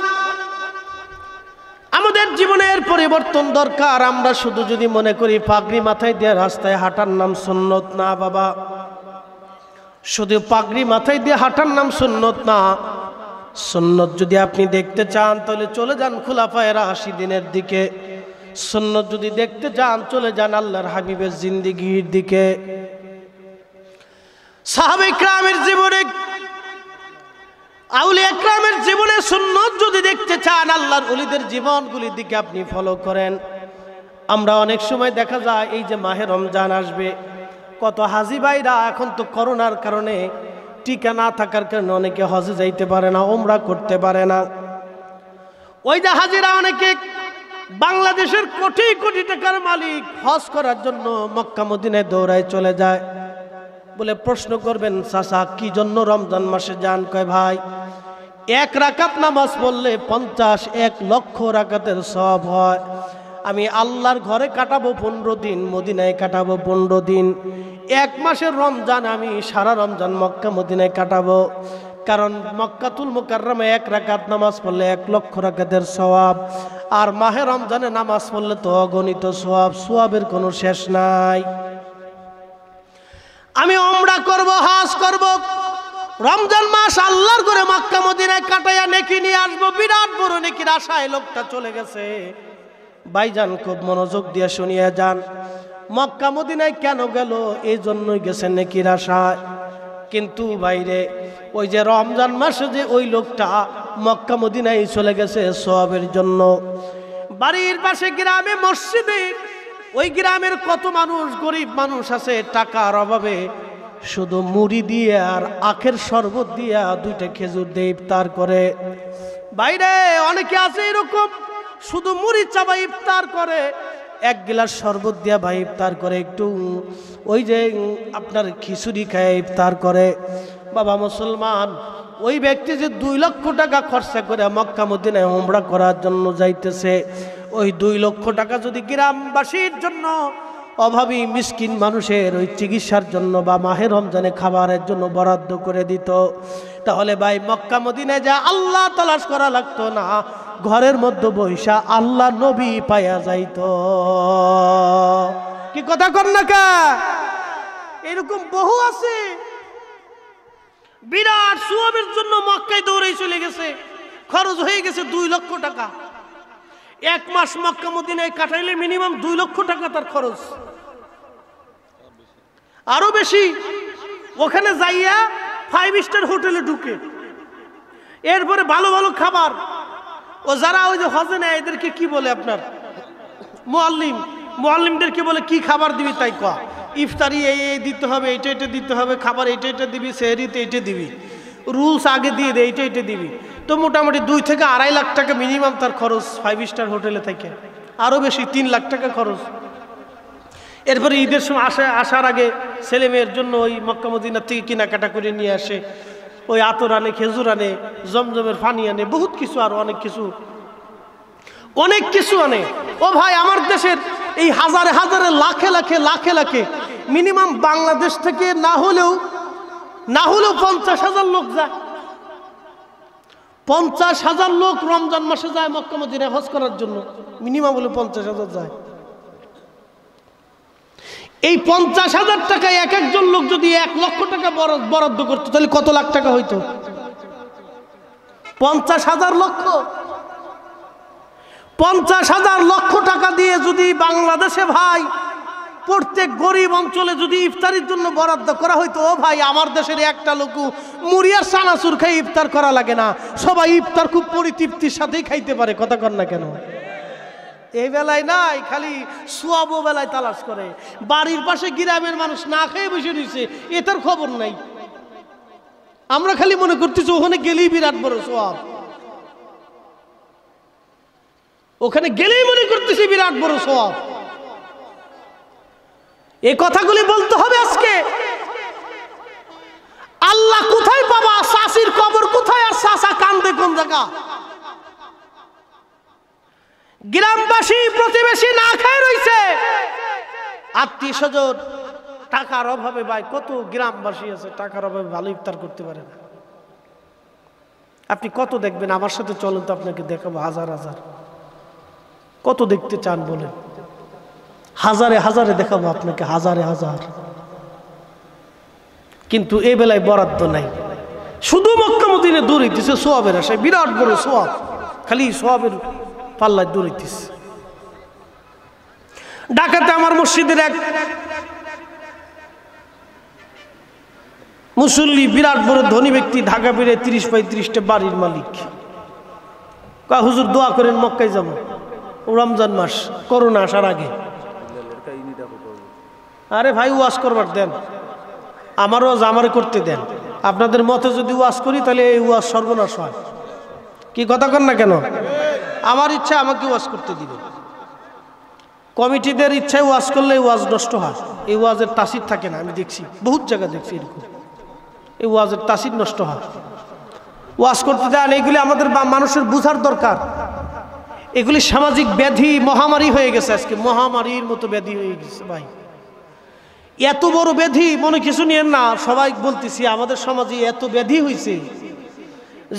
আমাদের জীবনের পরিবর্তন দরকার। আমরা শুধু যদি মনে করি পাগড়ি মাথায় দিয়ে রাস্তায় হাঁটার নাম সুন্নত, না বাবা, শুধু পাগড়ি মাথায় দিয়ে হাঁটার নাম সুন্নত না। সুন্নত যদি আপনি দেখতে চান তাহলে চলে যান খুলাফায়ে রাশিদিনের দিকে। সুন্নত যদি দেখতে চান চলে যান আল্লাহর হাবিবের জিন্দেগির দিকে। সাহাবে ইকরামের জীবনে, আউলিয়া ইকরামের জীবনে সুন্নত যদি দেখতে চান, আল্লাহর ওলিদের জীবনগুলির দিকে আপনি ফলো করেন। আমরা অনেক সময় দেখা যায় এই যে মাহে রমজান আসবে, কত হাজি ভাইরা এখন তো করোনার কারণে টিকা না থাকার কারণে অনেকে হজে যাইতে পারে না, ওমরা করতে পারে না। ওই যে হাজিরা অনেকে বাংলাদেশের কোটি কোটি টাকার মালিক, হজ করার জন্য মক্কা মদিনায় দৌড়ায় চলে যায়। বলে প্রশ্ন করবেন, চাচা কি জন্য রমজান মাসে যান? কয় ভাই, এক রাকাত নামাজ পড়লে 50 1 লক্ষ রাকাতের সওয়াব হয়। আমি আল্লাহর ঘরে কাটাবো 15 দিন, মদিনায় কাটাবো 15 দিন। 1 মাসের রমজান আমি সারা রমজান মক্কা মদিনায় কাটাবো। কারণ মক্কাতুল মুকাররমে 1 রাকাত নামাজ পড়লে 1 লক্ষ রাকাতের সওয়াব, আর মাহে রমজানে নামাজ পড়লে তো অগণিত সওয়াব, সওয়াবের কোনো শেষ নাই। আমি উমরা করব, হজ করব, রমজান মাস আল্লাহর ঘরে মক্কা মদিনায় কাটাইয়া নেকি নিয়ে আসবো। বিরাট বড় নেকির আশায় লোকটা চলে গেছে। ভাইজান খুব মনোযোগ দিয়ে শুনিয়ে যান, মক্কা মদিনায় কেন গেল? এই জন্যই গেছে নেকির আশায়। কিন্তু বাইরে ওই যে রমজান মাসে যে ওই লোকটা মক্কা মদিনায় চলে গেছে সওয়াবের জন্য। বাড়ির পাশে গ্রামে মসজিদে ওই গ্রামের কত মানুষ গরিব মানুষ আছে, টাকার অভাবে শুধু মুড়ি দিয়ে আর আখের শরবত দিয়া 2টা খেজুর দিয়ে ইফতার করে। বাইরে অনেকে আছে এরকম, শুধু মুড়ি চাবা ইফতার করে, 1 গিলাস শরবত দিয়া ভাই ইফতার করে, একটু ওই যে আপনার খিচুড়ি খায় ইফতার করে। বাবা মুসলমান, ওই ব্যক্তি যে 2 লক্ষ টাকা খরচা করে মক্কা মদিনায় উমরা করার জন্য যাইতেছে, ওই 2 লক্ষ টাকা যদি গ্রামবাসীর জন্য, অভাবী মিসকিন মানুষের ওই চিকিৎসার জন্য বা মাহে রমজানে খাবারের জন্য বরাদ্দ করে দিত, তাহলে ভাই মক্কা মদিনায় যা আল্লাহ তালাশ করা লাগতো না, ঘরের মধ্যে বৈশা আল্লাহ নবী পাইয়া যাইত। কি কথা কর না কা? এরকম বহু আছে, বিরাট সওয়াবের জন্য মক্কায় দৌড়ে চলে গেছে, খরচ হয়ে গেছে 2 লক্ষ টাকা। 1 মাস মক্কা মদিনায় কাটাইলে মিনিমাম 2 লক্ষ টাকা তার খরচ, আরো বেশি। ওখানে যাইয়া 5 স্টার হোটেলে ঢুকে, এরপরে ভালো ভালো খাবার। ও যারা ওই যে হজে নেয় এদেরকে কি বলে আপনার মুআল্লিমদেরকে বলে কি খাবার দিবি তাই কয়, ইফতারি এই দিতে হবে, এটা এটা দিতে হবে, খাবার এটা এটা দিবি, সেহরিতে এটা দিবি, রুলস আগে দিয়ে দে, এটা এটা দিবি। তো মোটামুটি 2 থেকে 2.5 লাখ টাকা মিনিমাম তার খরচ 5 স্টার হোটেলে থেকে, আরও বেশি 3 লাখ টাকা খরচ। এরপরে ঈদের সময় আসার আগে ছেলে মেয়ের জন্য ওই মক্কা মদিনার থেকে কেনাকাটা করে নিয়ে আসে, ওই আতর আনে, খেজুর আনে, জমজমের পানি আনে, বহুত কিছু, আরো অনেক কিছু আনে। ও ভাই, আমার দেশের এই হাজারে হাজারে লাখে লাখে মিনিমাম বাংলাদেশ থেকে না হলেও 50,000 লোক যায়। 50,000 লোক রমজান মাসে যায় মক্কা মদিনায় হজ করার জন্য, মিনিমাম হলো 50,000 যায়। এই 50,000 টাকায় এক একজন লোক যদি 1 লক্ষ টাকা বরাদ্দ করতো, তাহলে কত লাখ টাকা হইতো? 50,000 লক্ষ। 50,000 লক্ষ টাকা দিয়ে যদি বাংলাদেশে ভাই প্রত্যেক গরিব অঞ্চলে যদি ইফতারির জন্য বরাদ্দ করা হইতো, ও ভাই আমার দেশের একটা লোক মুড়িয়ার চানাচুর খাই ইফতার করা লাগে না, সবাই ইফতার খুব পরিতৃপ্তির সাথেই খাইতে পারে। কথা কর না কেন? এই বেলায় নাই, খালি সোয়াব বেলায় তালাশ করে। বাড়ির পাশে গ্রামের মানুষ না খেয়ে বসে রয়েছে, এটার খবর নাই। আমরা খালি মনে করতেছি ওখানে গেলেই বিরাট বড় সোয়াব, ওখানে গেলেই মনে করতেছি বিরাট বড় সোয়াব। এই কথাগুলি বলতে হবে আজকে। আল্লাহ কোথায় পাবা? শাশির কবর কোথায় আর শাশা কান্দে কোন জায়গা? গ্রামবাসী প্রতিবেশী না খেয়ে রইছে, আত্মীয় স্বজন টাকার অভাবে, ভাই কত গ্রামবাসী আছে টাকার অভাবে ভালো ইফতার করতে পারে না। আপনি কত দেখবেন? আমার সাথে চলেন তো, আপনাকে দেখাবো হাজার হাজার। কত দেখতে চান বলেন? হাজারে হাজারে দেখাবো আপনাকে, হাজারে হাজার। কিন্তু এই বেলায় বরাদ্দ নাই, শুধু মক্কা মদিনা দৌড়াইতেছে সোয়াবের আশায়, বিরাট বড় সোয়াব, খালি সোয়াবের পাল্লায় দৌড়াইতেছে। ঢাকাতে আমার মসজিদের এক মুসল্লি, বিরাট বড় ধনী ব্যক্তি, ঢাকা বেড়ে 30-35টা বাড়ির মালিক, হুজুর দোয়া করেন মক্কায় যাব রমজান মাস, করোনা আসার আগে। আরে ভাই ওয়াজ করবার দেন, আমার ওয়াজ আমারে করতে দেন। আপনাদের মতে যদি ওয়াজ করি তাহলে এই ওয়াজ সর্বনাশ হয়। কি কথা কন না কেন? আমার ইচ্ছা আমাকে ওয়াজ করতে দিবে, কমিটিদের ইচ্ছায় ওয়াজ করলে ওয়াজ নষ্ট হয়, এই ওয়াজের তাসির থাকে না। আমি দেখছি, বহুত জায়গা দেখছি এরকম, এই ওয়াজের তাসির নষ্ট হয়। ওয়াজ করতে দেন, এইগুলি আমাদের মানুষের বুঝার দরকার। এগুলি সামাজিক ব্যাধি, মহামারী হয়ে গেছে। আজকে মহামারীর মতো ব্যাধি হয়ে গেছে ভাই। এত বড় ব্যাধি মনে কিছু নিয়েন না, সবাই বলতেছি আমাদের সমাজে এত ব্যাধি হয়েছে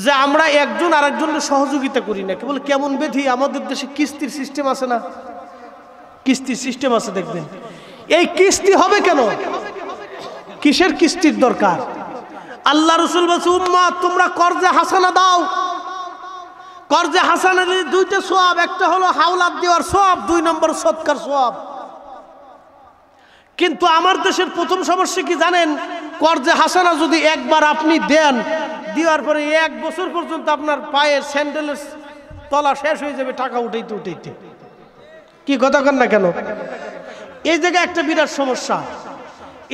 যে আমরা একজন আরেকজনের সহযোগিতা করি না। কেবল কেমন ব্যাধি, আমাদের দেশে কিস্তির সিস্টেম আছে না, কিস্তির সিস্টেম আছে দেখবেন। এই কিস্তি হবে কেন? কিসের কিস্তির দরকার? আল্লাহ রাসূল বলেছে উম্মাহ তোমরা কর্জে হাসানা দাও। কর্জে হাসানা দুইটা সওয়াব, একটা হলো হাওলাত দেওয়ার সওয়াব, 2 নম্বর সদকার সওয়াব। কিন্তু আমার দেশের প্রথম সমস্যা কি জানেন? কর্জে হাসানা যদি একবার আপনি দেন, দেওয়ার পরে 1 বছর পর্যন্ত আপনার পায়ের স্যান্ডেলের তলা শেষ হয়ে যাবে টাকা উঠাইতে উঠাইতে। কি কথা কন না কেন? এই জায়গায় একটা বিরাট সমস্যা।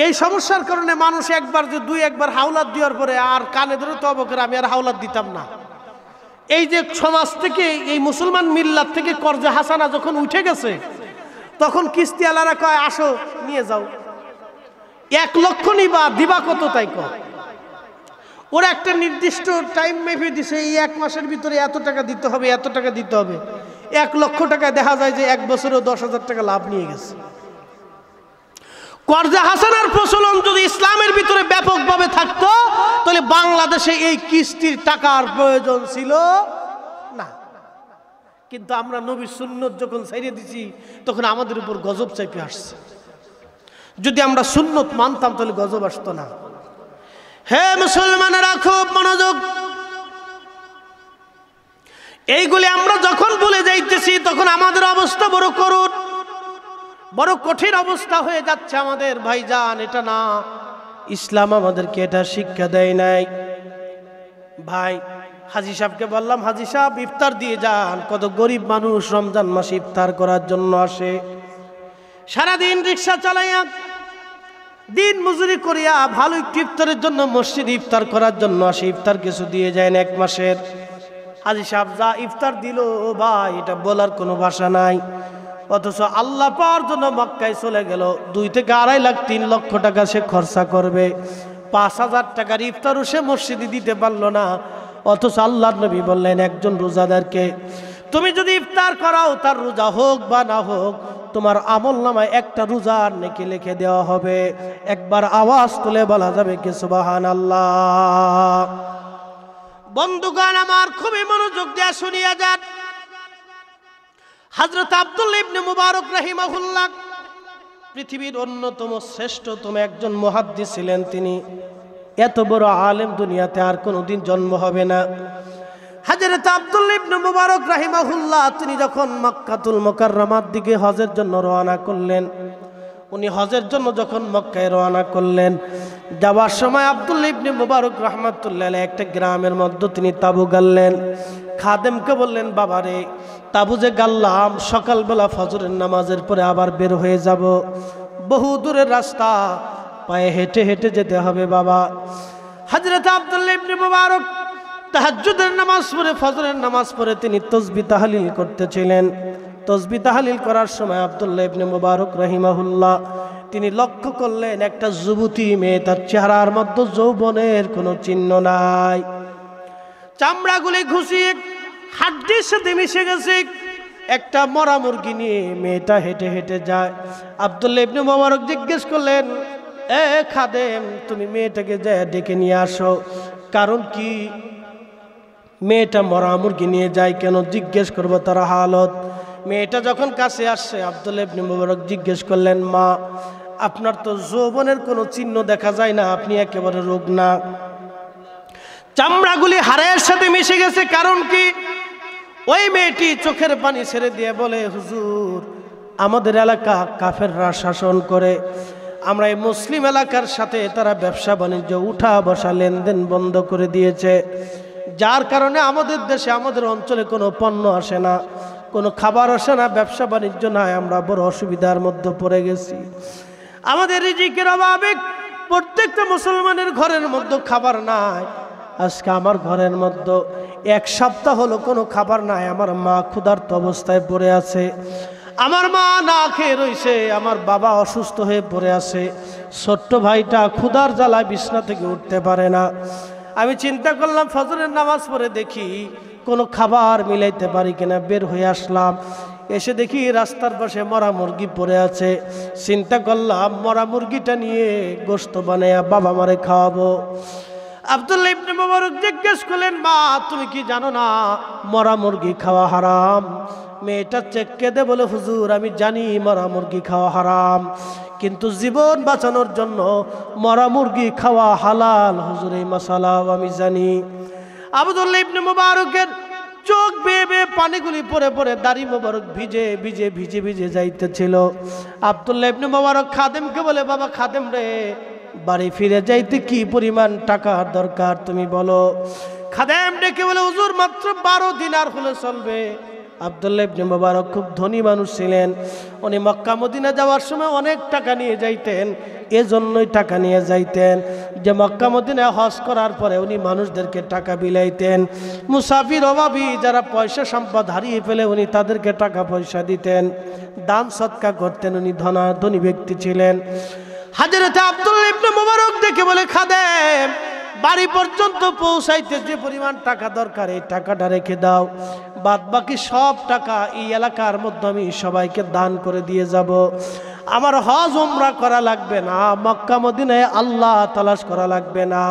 এই সমস্যার কারণে মানুষ একবার যে 2-1বার হাওলাত দেওয়ার পরে আর কানে ধরে তওবা করে আমি আর হাওলাত দিতাম না। এই যে সমাজ থেকে, এই মুসলমান মিল্লাত থেকে কর্জে হাসানা যখন উঠে গেছে, তখন কিস্তি আলারা কয় আসো নিয়ে যাও। 1 লক্ষ নিবা, দিবা কত তাই কয়। ওরা একটা নির্দিষ্ট টাইম মেপে দিছে, এই 1 মাসের ভিতরে এত টাকা দিতে হবে, এত টাকা দিতে হবে। 1 লক্ষ টাকা দেখা যায় যে 1 বছরে 10,000 টাকা লাভ নিয়ে গেছে। কর্জে হাসানার প্রচলন যদি ইসলামের ভিতরে ব্যাপকভাবে থাকতো তাহলে বাংলাদেশে এই কিস্তির টাকার প্রয়োজন ছিল না। কিন্তু আমরা নবীর সুন্নত যখন ছেড়ে দিছি তখন আমাদের উপর গজব চেপে আসছে। যদি আমরা সুন্নত মানতাম তাহলে গজব আসতো না। হে মুসলমানেরা খুব মনোযোগ, এইগুলি আমরা যখন ভুলে যাইতেছি তখন আমাদের অবস্থা বড় করুণ, বড় কঠিন অবস্থা হয়ে যাচ্ছে আমাদের। ভাইজান, এটা না, ইসলাম আমাদেরকে এটা শিক্ষা দেয় নাই। ভাই হাজী সাহেবকে বললাম, হাজী সাহেব ইফতার দিয়ে যান। কত গরিব মানুষ রমজান মাসে ইফতার করার জন্য আসে, সারাদিন রিক্সা চালাইয়া দিন মজুরি করিয়া ভালো একটু ইফতারের জন্য মসজিদে ইফতার করার জন্য আসে, ইফতার কিছু দিয়ে যায় না 1 মাসের। হাজী সাহেব যা ইফতার দিল ভাই, এটা বলার কোনো ভাষা নাই। অথচ আল্লাহ পাওয়ার জন্য মক্কায় চলে গেল, 2 থেকে 2.5 লাখ 3 লক্ষ টাকা সে খরচা করবে, 5,000 টাকার ইফতারও সে মসজিদে দিতে পারলো না। অথচ আল্লাহর নবী বললেন একজন রোজাদারকে তুমি যদি ইফতার করাও, তার রোজা হোক বা না হোক, তোমার আমলনামায় একটা রোজার নেকি লিখে দেওয়া হবে। একবার আওয়াজ তুলে বলা যাবে কি সুবহানাল্লাহ। বন্ধুগণ আমার, খুবই মনোযোগ দিয়ে শুনিয়া যান। হযরত আব্দুল্লাহ ইবনে মুবারক রাহিমাহুল্লাহ পৃথিবীর অন্যতম শ্রেষ্ঠতম একজন মুহাদ্দিস ছিলেন। তিনি এত বড় আলেম দুনিয়াতে আর কোনোদিন জন্ম হবে না। হযরত আব্দুল্লাহ ইবনে মুবারক রাহিমাহুল্লাহ তিনি যখন মক্কাতুল মুকাররমার দিকে হজের জন্য রওনা করলেন, উনি হজের জন্য যখন মক্কায় রওনা করলেন, যাওয়ার সময় আব্দুল্লাহ ইবনে মুবারক রাহমাতুল্লাহ আলাইহি একটা গ্রামের মধ্যে তিনি তাবু গাড়লেন। খাদেমকে বললেন, বাবারে তাবু যে গাড়লাম, সকালবেলা ফজরের নামাজের পরে আবার বের হয়ে যাব, বহু দূরের রাস্তা, পায়ে হেঁটে হেঁটে যেতে হবে বাবা। হযরত আব্দুল্লাহ ইবনে মুবারক তাহাজ্জুদের নামাজ পড়ে, ফজরের নামাজ পড়ে তিনি তাসবিহ তাহলিল করতেছিলেন। তাসবিহ তাহলিল করার সময় আব্দুল্লাহ ইবনে মুবারক রাহিমাহুল্লাহ তিনি লক্ষ্য করলেন একটা যুবতী মেয়ে, তার চেহারার মধ্যে যৌবনের কোনো চিহ্ন নাই, চামড়াগুলি ঘুষিয়ে হাড্ডির সাথে মিশে গেছে। একটা মরা মুরগি নিয়ে মেয়েটা হেঁটে হেঁটে যায়। আব্দুল্লাহ ইবনে মুবারক জিজ্ঞেস করলেন, এ খাদেম, তুমি মেয়েটাকে যায় ডেকে নিয়ে আসো। কারণ কি, মেয়েটা মরা মুরগি নিয়ে যায় কেন, জিজ্ঞেস করবো তার হালত। মেয়েটা যখন কাছে আসছে, আব্দুল্লাহ ইবনে মুবারক জিজ্ঞেস করলেন, মা আপনার তো যৌবনের কোনো চিহ্ন দেখা যায় না, আপনি একেবারে রুগ্না, চামড়াগুলি হাড়ের সাথে মিশে গেছে, কারণ কি? ওই মেয়েটি চোখের পানি ছেড়ে দিয়ে বলে, হুজুর আমাদের এলাকা কাফেররা শাসন করে, আমরা এই মুসলিম এলাকার সাথে তারা ব্যবসা বাণিজ্য উঠা বসা লেনদেন বন্ধ করে দিয়েছে, যার কারণে আমাদের দেশে আমাদের অঞ্চলে কোনো পণ্য আসে না, কোনো খাবার আসে না, ব্যবসা বাণিজ্য নাই, আমরা বড় অসুবিধার মধ্যে পড়ে গেছি। আমাদের রিজিকের অভাবে প্রত্যেকটা মুসলমানের ঘরের মধ্যে খাবার নাই। আজকে আমার ঘরের মধ্যে 1 সপ্তাহ হলো কোনো খাবার নাই, আমার মা ক্ষুধার্ত অবস্থায় পড়ে আছে, আমার মা না খেয়ে রয়েছে, আমার বাবা অসুস্থ হয়ে পড়ে আছে, ছোট্ট ভাইটা ক্ষুধার জ্বালায় বিছনা থেকে উঠতে পারে না। আমি চিন্তা করলাম ফজরের নামাজ পড়ে দেখি কোনো খাবার মিলাইতে পারি কিনা বের হয়ে আসলাম। এসে দেখি রাস্তার পাশে মরা মুরগি পড়ে আছে। চিন্তা করলাম মরা মুরগিটা নিয়ে গোশত বানাইয়া বাবা মারে খাওয়াবো। আব্দুল্লাহ ইবনে মুবারক জিজ্ঞেস করলেন, মা তুমি কি জানো না মরা মুরগি খাওয়া হারাম? মেয়েটা চেককে দে বলে, হুজুর আমি জানি মরা মুরগি খাওয়া হারাম, কিন্তু জীবন বাঁচানোর জন্য মরা মুরগি খাওয়া হালাল হুজুর, এই মাসালাও আমি জানি। আব্দুল্লাহ ইবনে মুবারকের চোখ বেয়ে বেয়ে পানিগুলি পরে পরে দাড়ি মুবারক ভিজে ভিজে ভিজে ভিজে যাইতেছিল। আব্দুল্লাহ ইবনে মুবারক খাদেমকে বলে, বাবা খাদেম রে, বাড়ি ফিরে যাইতে কি পরিমাণ টাকার দরকার তুমি বলো। খাদেম ডেকে বলে, হুজুর মাত্র 12 দিনার হলে চলবে। আব্দুল্লাহ ইবনে মুবারক খুব ধনী মানুষ ছিলেন। উনি মক্কা মদিনা যাওয়ার সময় অনেক টাকা নিয়ে যাইতেন। এজন্যই টাকা নিয়ে যাইতেন যে মক্কা মদিনায় হজ করার পরে উনি মানুষদেরকে টাকা বিলাইতেন। মুসাফির অভাবী যারা পয়সা সম্পদ হারিয়ে ফেলে উনি তাদেরকে টাকা পয়সা দিতেন, দান সৎকা করতেন। উনি ধনী ব্যক্তি ছিলেন। হযরত আব্দুল্লাহ ইবনে মুবারক দেখে বলে, খাদেম বাড়ি পর্যন্ত পৌঁছাইতে যে পরিমাণ টাকা দরকার এই টাকাটা রেখে দাও, বাদ বাকি সব টাকা এই এলাকার মধ্যে আমি সবাইকে দান করে দিয়ে যাব। আমার হজ উমরা করা লাগবে না, মক্কা মদিনায় আল্লাহ তালাশ করা লাগবে না।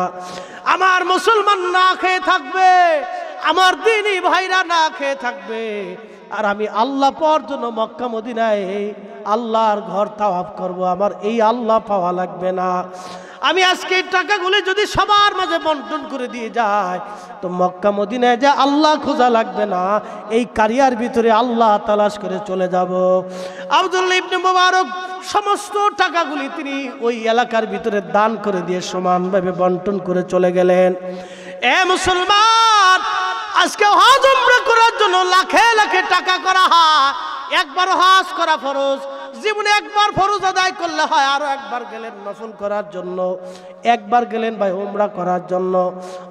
আমার মুসলমান না খেয়ে থাকবে, আমার দ্বীনি ভাইরা না খেয়ে থাকবে, আর আমি আল্লাহ পাওয়ার জন্য মক্কা মদিনায় আল্লাহর ঘর তাওয়াফ করব। আমার এই আল্লাহ পাওয়া লাগবে না। আমি আজকে এই টাকাগুলি যদি সবার মাঝে বন্টন করে দিয়ে যাই তো মক্কা মদিনায় যে আল্লাহ খোঁজা লাগবে না, এই কারিয়ার ভিতরে আল্লাহ তালাশ করে চলে যাব। আব্দুল্লাহ ইবনে মুবারক সমস্ত টাকাগুলি তিনি ওই এলাকার ভিতরে দান করে দিয়ে সমানভাবে বন্টন করে চলে গেলেন। এ মুসলমান, আজকে হজ উমরা করার জন্য লাখে লাখে টাকা করা হয়। একবার হজ করা ফরজ, জীবনে একবার ফরজ আদায় করলে হয়, আরো একবার গেলেন নফল করার জন্য, একবার গেলেন ভাই উমরা করার জন্য,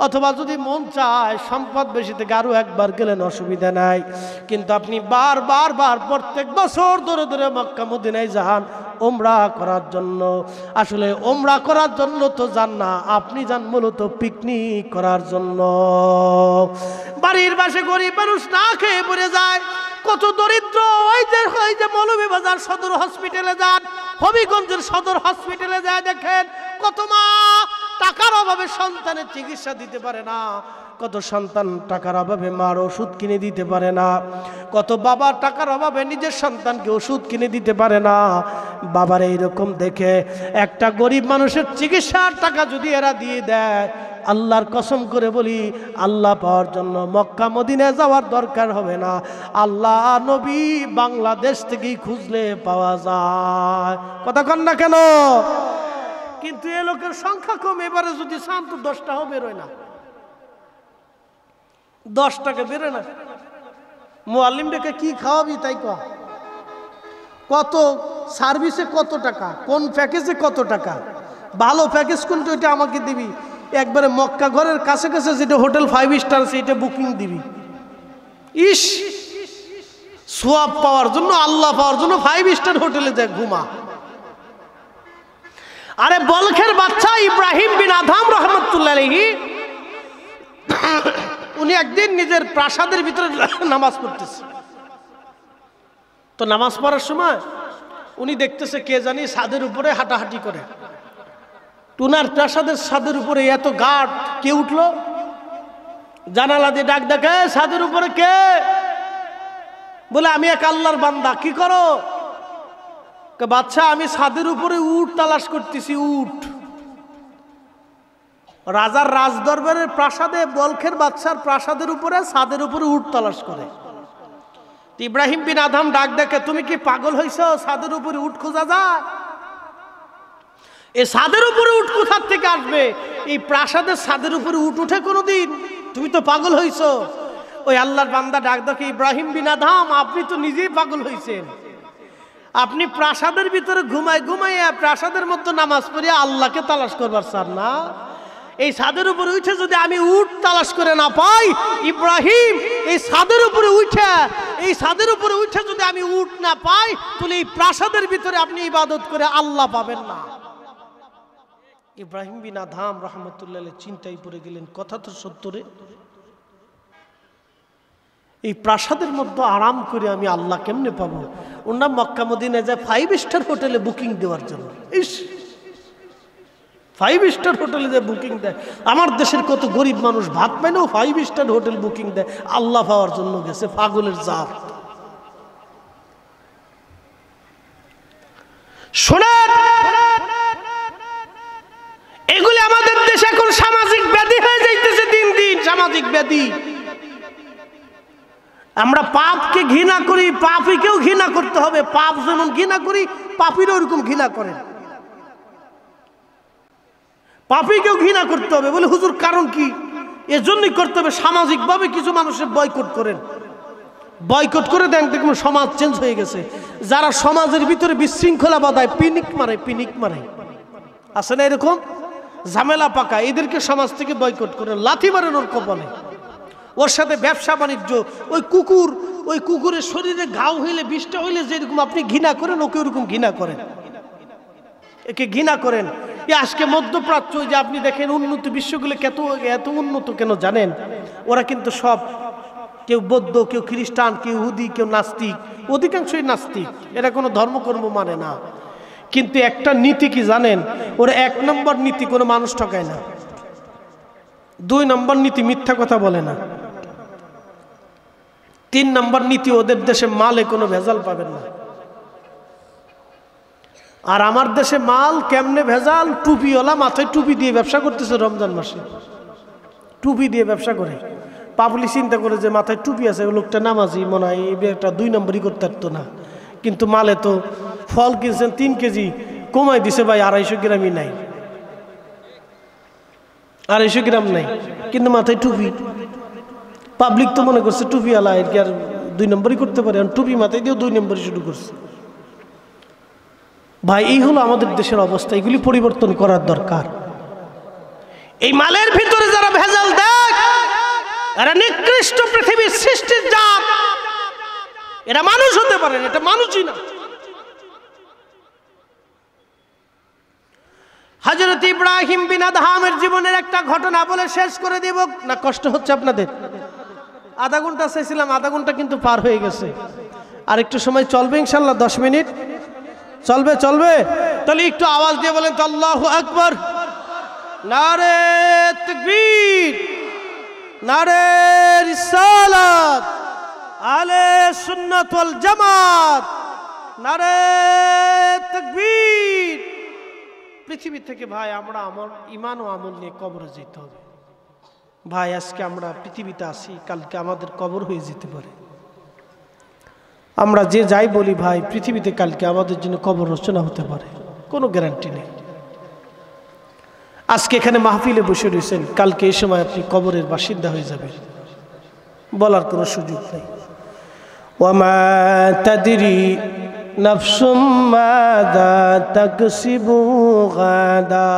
অথবা যদি মন চায় সম্পদ বেশি থেকে আরো একবার গেলেন, অসুবিধা নাই। কিন্তু আপনি বার প্রত্যেক বছর ধরে ধরে মক্কা মদিনায় যান উমরা করার জন্য। আসলে উমরা করার জন্য তো যান না, আপনি যান মূলত পিকনিক করার জন্য। বাড়ির পাশে গরিব মানুষ না খেয়ে পড়ে যায়, কত দরিদ্র। ওই যে মৌলভীবাজার সদর হসপিটালে যান, হবিগঞ্জের সদর হসপিটালে যায়, দেখেন কত মা টাকার অভাবে সন্তানের চিকিৎসা দিতে পারে না, কত সন্তান টাকার অভাবে মার ওষুধ কিনে দিতে পারে না, কত বাবা টাকার অভাবে নিজের সন্তানকে ওষুধ কিনে দিতে পারে না। বাবার এইরকম দেখে একটা গরিব মানুষের চিকিৎসার টাকা যদি এরা দিয়ে দেয়, আল্লাহর কসম করে বলি আল্লাহ পাওয়ার জন্য মক্কা মদিনায় যাওয়ার দরকার হবে না। আল্লাহ নবী বাংলাদেশ থেকেই খুঁজলে পাওয়া যায়। কথা কন না কেন? কিন্তু এ লোকের সংখ্যা কম। এবারে যদি চান তো 10টাও বেরোয় না, 10 টাকা বেরোয় না। মুআল্লিম ডেকে কি খাওয়াবি তাই কত সার্ভিসে কত টাকা, কোন প্যাকেজে কত টাকা, ভালো প্যাকেজ কোনটা ওইটা আমাকে দিবি। একবারে মক্কা ঘরের কাছে কাছে যেটা হোটেল 5 স্টার সেটা বুকিং দিবি। ইস, সোয়াব পাওয়ার জন্য, আল্লাহ পাওয়ার জন্য 5 স্টার হোটেলে যায় ঘুমা। আরে বলখের বাচ্চা ইব্রাহিম বিন আদহাম রহমতুল্লাহ আলাইহি, উনি একদিন নিজের প্রাসাদের ভিতরে নামাজ পড়তেছে। তো নামাজ পড়ার সময় উনি দেখতেছে কে জানি ছাদের উপরে হাঁটাহাঁটি করে। টুনার প্রাসাদের ছাদের উপরে এত গার্ড, কে উঠলো? জানালা দিয়ে ডাক দেখে, ছাদের উপরে কে? বলে আমি এক আল্লাহর বান্দা। কি করো? বাচ্চা আমি ছাদের উপরে উট তালাশ করতেছি। উট রাজার রাজদরবারের প্রাসাদে, বলখের বাচ্চার প্রাসাদের উপরে ছাদের উপরে উট তালাশ করে। ইব্রাহিম বিন আদহাম ডাক দেখে, তুমি কি পাগল হইছো? ছাদের উপরে উট খোঁজা যায়? এই ছাদের উপরে উট কোথার থেকে আসবে? এই প্রাসাদের ছাদের উপরে উট উঠে কোনোদিন? তুমি তো পাগল হইছো। ওই আল্লাহর বান্দা ডাক দেখে, ইব্রাহিম বিন আদহাম আপনি তো নিজেই পাগল হইছেন। আপনি প্রাসাদের ভিতরে ঘুমাইয়া প্রাসাদের মধ্যে নামাজ পড়িয়া আল্লাহকে তালাশ করবার চান না। এই ছাদের উপরে উঠে যদি আমি উট তালাশ করে না পাই, ইব্রাহিম এই ছাদের উপরে উঠে যদি আমি উট না পাই, তাহলে এই প্রাসাদের ভিতরে আপনি ইবাদত করে আল্লাহ পাবেন না। ইব্রাহিম বিন আদহাম রহমতুল্লাহ চিন্তায় পড়ে গেলেন, কথা তো সত্য রে। এই প্রাসাদের মধ্যে আরাম করে আমি আল্লাহ কেমনে পাবো? ওনা মক্কা মদিনায় যায় 5 স্টার হোটেলে বুকিং দেওয়ার জন্য। ইস, 5 স্টার হোটেলে যে বুকিং দেয়। আমার দেশের কত গরিব মানুষ ভাত পায় না, 5 স্টার হোটেল বুকিং দেয় আল্লাহ পাওয়ার জন্য গেছে, পাগলের জাত। শোনেন, এগুলি আমাদের দেশে এখন সামাজিক ব্যাধি হয়ে যাইতেছে দিন দিন, সামাজিক ব্যাধি। আমরা পাপকে ঘৃণা করি, পাপীকেও ঘৃণা করতে হবে। পাপ যেমন ঘৃণা করি, পাপীরও ওরকম ঘৃণা করেন। পাপীকেও ঘৃণা করতে হবে। বলে হুজুর কারণ কি? এজন্যই করতে হবে সামাজিকভাবে কিছু মানুষের বয়কট করেন, বয়কট করে দেন, দেখুন সমাজ চেঞ্জ হয়ে গেছে। যারা সমাজের ভিতরে বিশৃঙ্খলা বাধায়, পিনিক মারে, আছে না এরকম ঝামেলা পাকা, এদেরকে সমাজ থেকে বয়কট করেন, লাথি মারেন ওর কপালে। ওর সাথে ব্যবসা বাণিজ্য, ওই কুকুরের শরীরে ঘাও হইলে, বিষটা হইলে যেরকম আপনি ঘৃণা করেন, ওকে ওরকম ঘৃণা করেন, একে ঘৃণা করেন। আজকে মধ্যপ্রাচ্য যে আপনি দেখেন উন্নত বিশ্বগুলো এত উন্নত কেন জানেন? ওরা কিন্তু সব, কেউ বৌদ্ধ, কেউ খ্রিস্টান, কেউ ইহুদি, কেউ নাস্তিক, অধিকাংশই নাস্তিক, এরা কোনো ধর্মকর্ম মানে না। কিন্তু একটা নীতি কি জানেন? ওরা 1 নম্বর নীতি কোনো মানুষ ঠকায় না, 2 নম্বর নীতি মিথ্যা কথা বলে না, 3 নম্বর নীতি ওদের দেশে মালে কোনো ভেজাল পাবেন না। আর আমার দেশে মাল কেমনে ভেজাল? টুপিওয়ালা মাথায় টুপি দিয়ে ব্যবসা করতেছে রমজান মাসে, টুপি দিয়ে ব্যবসা করে। পাবলিক চিন্তা করে যে মাথায় টুপি আছে, ওই লোকটা নামাজি, মনে হয় একটা 2 নম্বরই করতে পারতো না। কিন্তু মালে তো ফল কিনছেন 3 কেজি, কমাই দিছে ভাই 250 গ্রামই নাই, 250 গ্রাম নাই, কিন্তু মাথায় টুপি। পাবলিক তো মনে করছে টুপিওয়ালা এর কি আর 2 নম্বরই করতে পারে, টুপি মাথায় দিয়েও 2 নম্বরই শুরু করছে। ভাই এই হলো আমাদের দেশের অবস্থা, এগুলি পরিবর্তন করার দরকার। এই মালের ভিতরে যারা ভেজাল দেয়, এরা নিকৃষ্ট পৃথিবীর সৃষ্টির জাত, এরা মানুষ হতে পারে না, এটা মানুষই না। হযরত ইব্রাহিম বিন আদহামের জীবনের একটা ঘটনা বলে শেষ করে দিব না? কষ্ট হচ্ছে আপনাদের? আধা ঘন্টা চাইছিলাম, আধা ঘন্টা কিন্তু পার হয়ে গেছে। আর একটু সময় চলবে ইনশাল্লাহ, 10 মিনিট চলবে। তাহলে একটু আওয়াজ দিয়ে বলেন তো আল্লাহু আকবার। নারে তাকবীর, নারে রিসালাত, আহলে সুন্নাত ওয়াল জামাত, নারে তাকবীর। পৃথিবী থেকে ভাই আমরা আমার ঈমান ও আমল নিয়ে কবরে যেতে হবে। ভাই আজকে আমরা পৃথিবীতে আসি, কালকে আমাদের কবর হয়ে যেতে পারে। আমরা যে যাই বলি ভাই, পৃথিবীতে কালকে আমাদের জন্য কবর রচনা হতে পারে, কোনো গ্যারান্টি নেই। আজকে এখানে মাহফিলে বসে রয়েছেন, কালকে এই সময় আপনি কবরের বাসিন্দা হয়ে যাবেন, বলার কোনো সুযোগ নেই। ওয়ামা তাদরি নাফসুম মাযা তাকসিবু গাদা।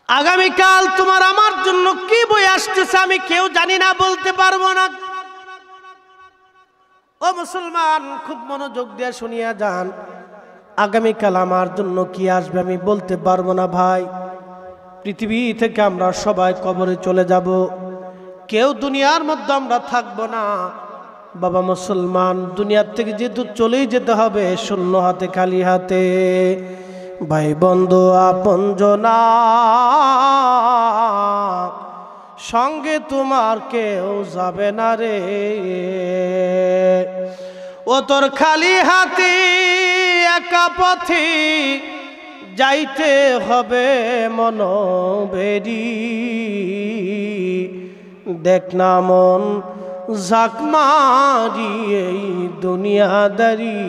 আগামীকাল তোমার আমার জন্য কি বই আসতেছে আমি কেউ জানি না, বলতে পারবো না। ও মুসলমান, খুব মনোযোগ দিয়ে শুনিয়া যান, আগামীকাল আমার জন্য কি আসবে আমি বলতে পারবো না ভাই। পৃথিবী থেকে আমরা সবাই কবরে চলে যাব, কেউ দুনিয়ার মধ্যে আমরা থাকবো না। বাবা মুসলমান, দুনিয়ার থেকে যেহেতু চলেই যেতে হবে, শূন্য হাতে খালি হাতে। ভাই বন্ধু আপনজনা সঙ্গে তোমার কেউ যাবে না রে। ও তোর খালি হাতে একা পথে যাইতে হবে মনোবেরি। দেখ না মন ঝাঁক মারি এই দুনিয়াদারি।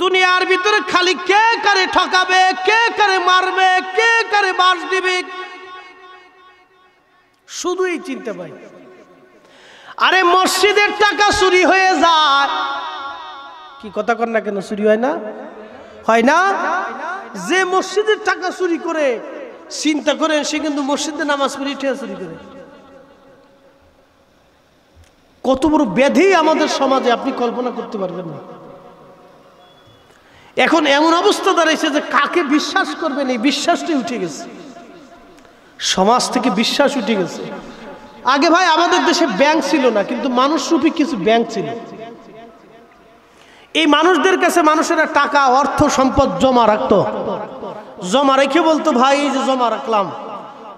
দুনিয়ার ভিতরে খালি কে কারে ঠকাবে, কে কারে মারবে, কে কারে বাস দিবে, শুধুই চিনতে পাই। আরে মসজিদের টাকা চুরি হয়ে যায়, কি কথা কর না কেন? চুরি হয় না? হয় না? যে মসজিদের টাকা চুরি করে, চিন্তা করেন, সে কিন্তু মসজিদে নামাজ পড়ে চুরি করে। কত বড় ব্যাধি আমাদের সমাজে, আপনি কল্পনা করতে পারবেন না। এখন এমন অবস্থা দাঁড়াইছে যে কাকে বিশ্বাস করবেন, এই বিশ্বাসটাই উঠে গেছে। সমাজ থেকে বিশ্বাস উঠে গেছে। আগে ভাই আমাদের দেশে ব্যাংক ছিল না, কিন্তু মানুষরূপী কিছু ব্যাংক ছিল। এই মানুষদের কাছে মানুষেরা টাকা অর্থ সম্পদ জমা রাখতো। জমা রেখে বলতো, ভাই এই যে জমা রাখলাম,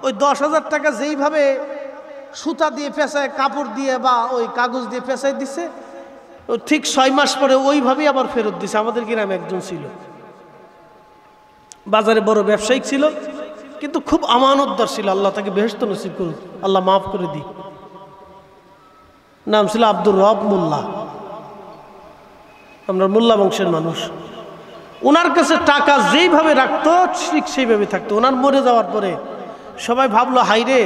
ওই 10,000 টাকা যেইভাবে সুতা দিয়ে পেঁচায়, কাপড় দিয়ে বা ওই কাগজ দিয়ে পেঁচায় দিছে, ঠিক 6 মাস পরে ওইভাবেই আবার ফেরত দিছে। আমাদের গ্রামে একজন ছিল, বাজারে বড় ব্যবসায়িক ছিল, কিন্তু খুব আমানতদার ছিল। আল্লাহ তাকে বেহেশত নসিব করুক, আল্লাহ মাফ করে দিক। নাম ছিল আব্দুর রব মোল্লা। আমরা মোল্লা বংশের মানুষ। ওনার কাছে টাকা যেইভাবে রাখতো ঠিক সেইভাবে থাকতো। ওনার মরে যাওয়ার পরে সবাই ভাবলো, হাইরে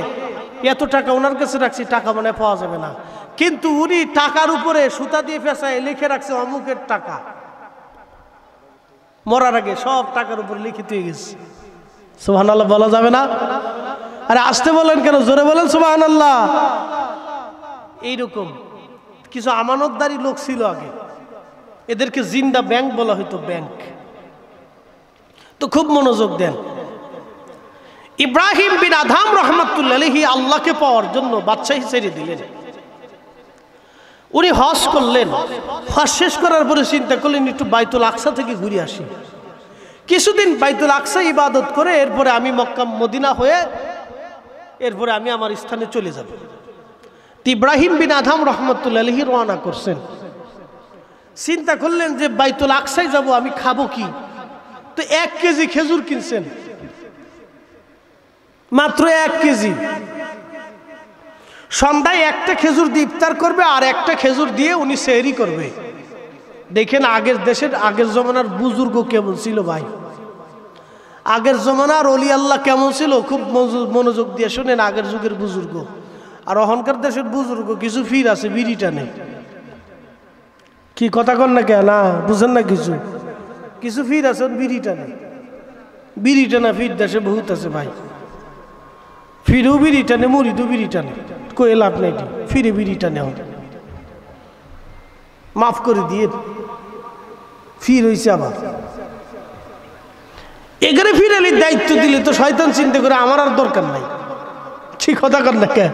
এত টাকা ওনার কাছে রাখছি, টাকা মানে পাওয়া যাবে না। কিন্তু উনি টাকার উপরে সুতা দিয়ে পেঁচায় লিখে রাখছে অমুকের টাকা। মরার আগে সব টাকার উপরে লিখিত হয়ে গেছে। সুবহানাল্লাহ বলা যাবে না? আরে আসতে বলেন কেন, জোরে বলেন সুবহানাল্লাহ। এইরকম কিছু আমানতদারি লোক ছিল আগে, এদেরকে জিন্দা ব্যাংক বলা হইতো, ব্যাংক। তো খুব মনোযোগ দেন। ইব্রাহিম বিন আদহাম রাহমাতুল্লাহ আলাইহি আল্লাহকে পাওয়ার জন্য বাদশাহী ছেড়ে দিলেন। উনি হজ করলেন। হজ শেষ করার পরে চিন্তা করলেন, একটু বাইতুল আকসা থেকে ঘুরে আসি। কিছুদিন বাইতুল আকসা ইবাদত করে এরপরে আমি মক্কা মদিনা হয়ে এরপরে আমি আমার স্থানে চলে যাব। ইব্রাহিম বিন আদহাম রাহমাতুল্লাহ আলাইহি রওনা করছেন। চিন্তা করলেন যে বাইতুল আকসায় যাব, আমি খাবো কি? তো 1 কেজি খেজুর কিনছেন, মাত্র 1 কেজি। সন্ধ্যায় একটা খেজুর দিয়ে ইফতার করবে, আর একটা খেজুর দিয়ে উনি সেহরি করবে। দেখেন আগের দেশের আগের জমানার বুজুর্গ কেমন ছিল ভাই। আগের জমানার অলি আল্লাহ কেমন ছিল, খুব মনোযোগ দিয়ে শুনেন। আগের যুগের বুজুর্গ আর অহংকার দেশের বুজুর্গ কিছু ফির আছে, বিড়িটা নেই। কি কথা কন না কে, না বুঝেন না? কিছু কিছু ফির আছে, বিড়িটা নেই। বিড়িটা না ফির দেশে বহুত আছে ভাই। ফিরেও বিড়িটা নে, মুড়িদও বিড়িটা নে, কয়ে লাভ নেই। ফিরে বিড়িটা নেও, মাফ করে দিয়ে ফির হয়েছে আবার। এখানে ফিরালির দায়িত্ব দিলে তো শয়তান চিন্তা করে আমার আর দরকার নাই। ঠিক কথা কর না কে?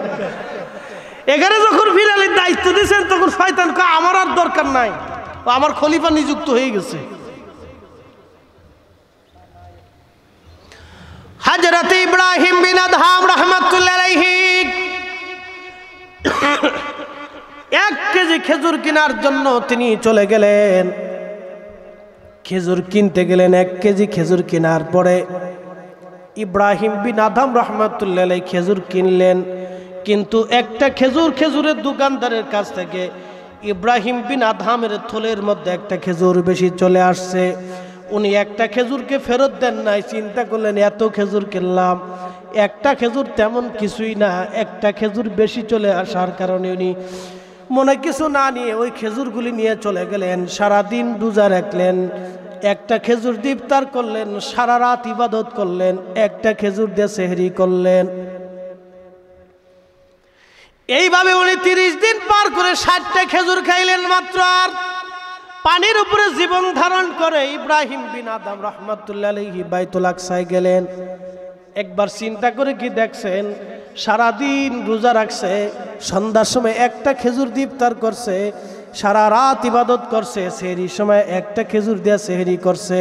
এখানে যখন ফিরালির দায়িত্ব দিয়েছেন তখন শয়তান কয় আমার আর দরকার নাই, আমার খলিফা নিযুক্ত হয়ে গেছে। হযরত ইব্রাহিম বিন আদহাম রাহমাতুল্লাহ আলাইহি 1 কেজি খেজুর কেনার জন্য তিনি চলে গেলেন। খেজুর কিনতে গেলেন। 1 কেজি খেজুর কেনার পরে ইব্রাহিম বিন আদহাম রাহমাতুল্লাহ আলাইহি খেজুর কিনলেন, কিন্তু একটা খেজুরের দোকানদারের কাছ থেকে ইব্রাহিম বিন আদহামের থলের মধ্যে একটা খেজুর বেশি চলে আসছে। উনি একটা খেজুরকে ফেরত দেন নাই। চিন্তা করলেন, এত খেজুর কিনলাম, একটা খেজুর তেমন কিছুই না। একটা খেজুর বেশি চলে আসার কারণে উনি মনে কিছু না নিয়ে ওই খেজুরগুলি নিয়ে চলে গেলেন। সারাদিন রোজা রাখলেন, একটা খেজুর দিয়ে ইফতার করলেন, সারা রাত ইবাদত করলেন, একটা খেজুর দিয়ে সেহরি করলেন। এইভাবে উনি 30 দিন পার করে 60টা খেজুর খাইলেন মাত্র। আর পানির উপরে জীবন ধারণ করে ইব্রাহিম বিন আদহাম রাহমাতুল্লাহ আলাইহি বাইতুল আকসায় গেলেন। একবার চিন্তা করে কি দেখছেন, সারাদিন রোজা রাখছে, সন্ধ্যার সময় একটা খেজুর দিয়ে ইফতার করছে, সারা রাত ইবাদত করছে, সেহরির সময় একটা খেজুর দিয়ে সেহরি করছে।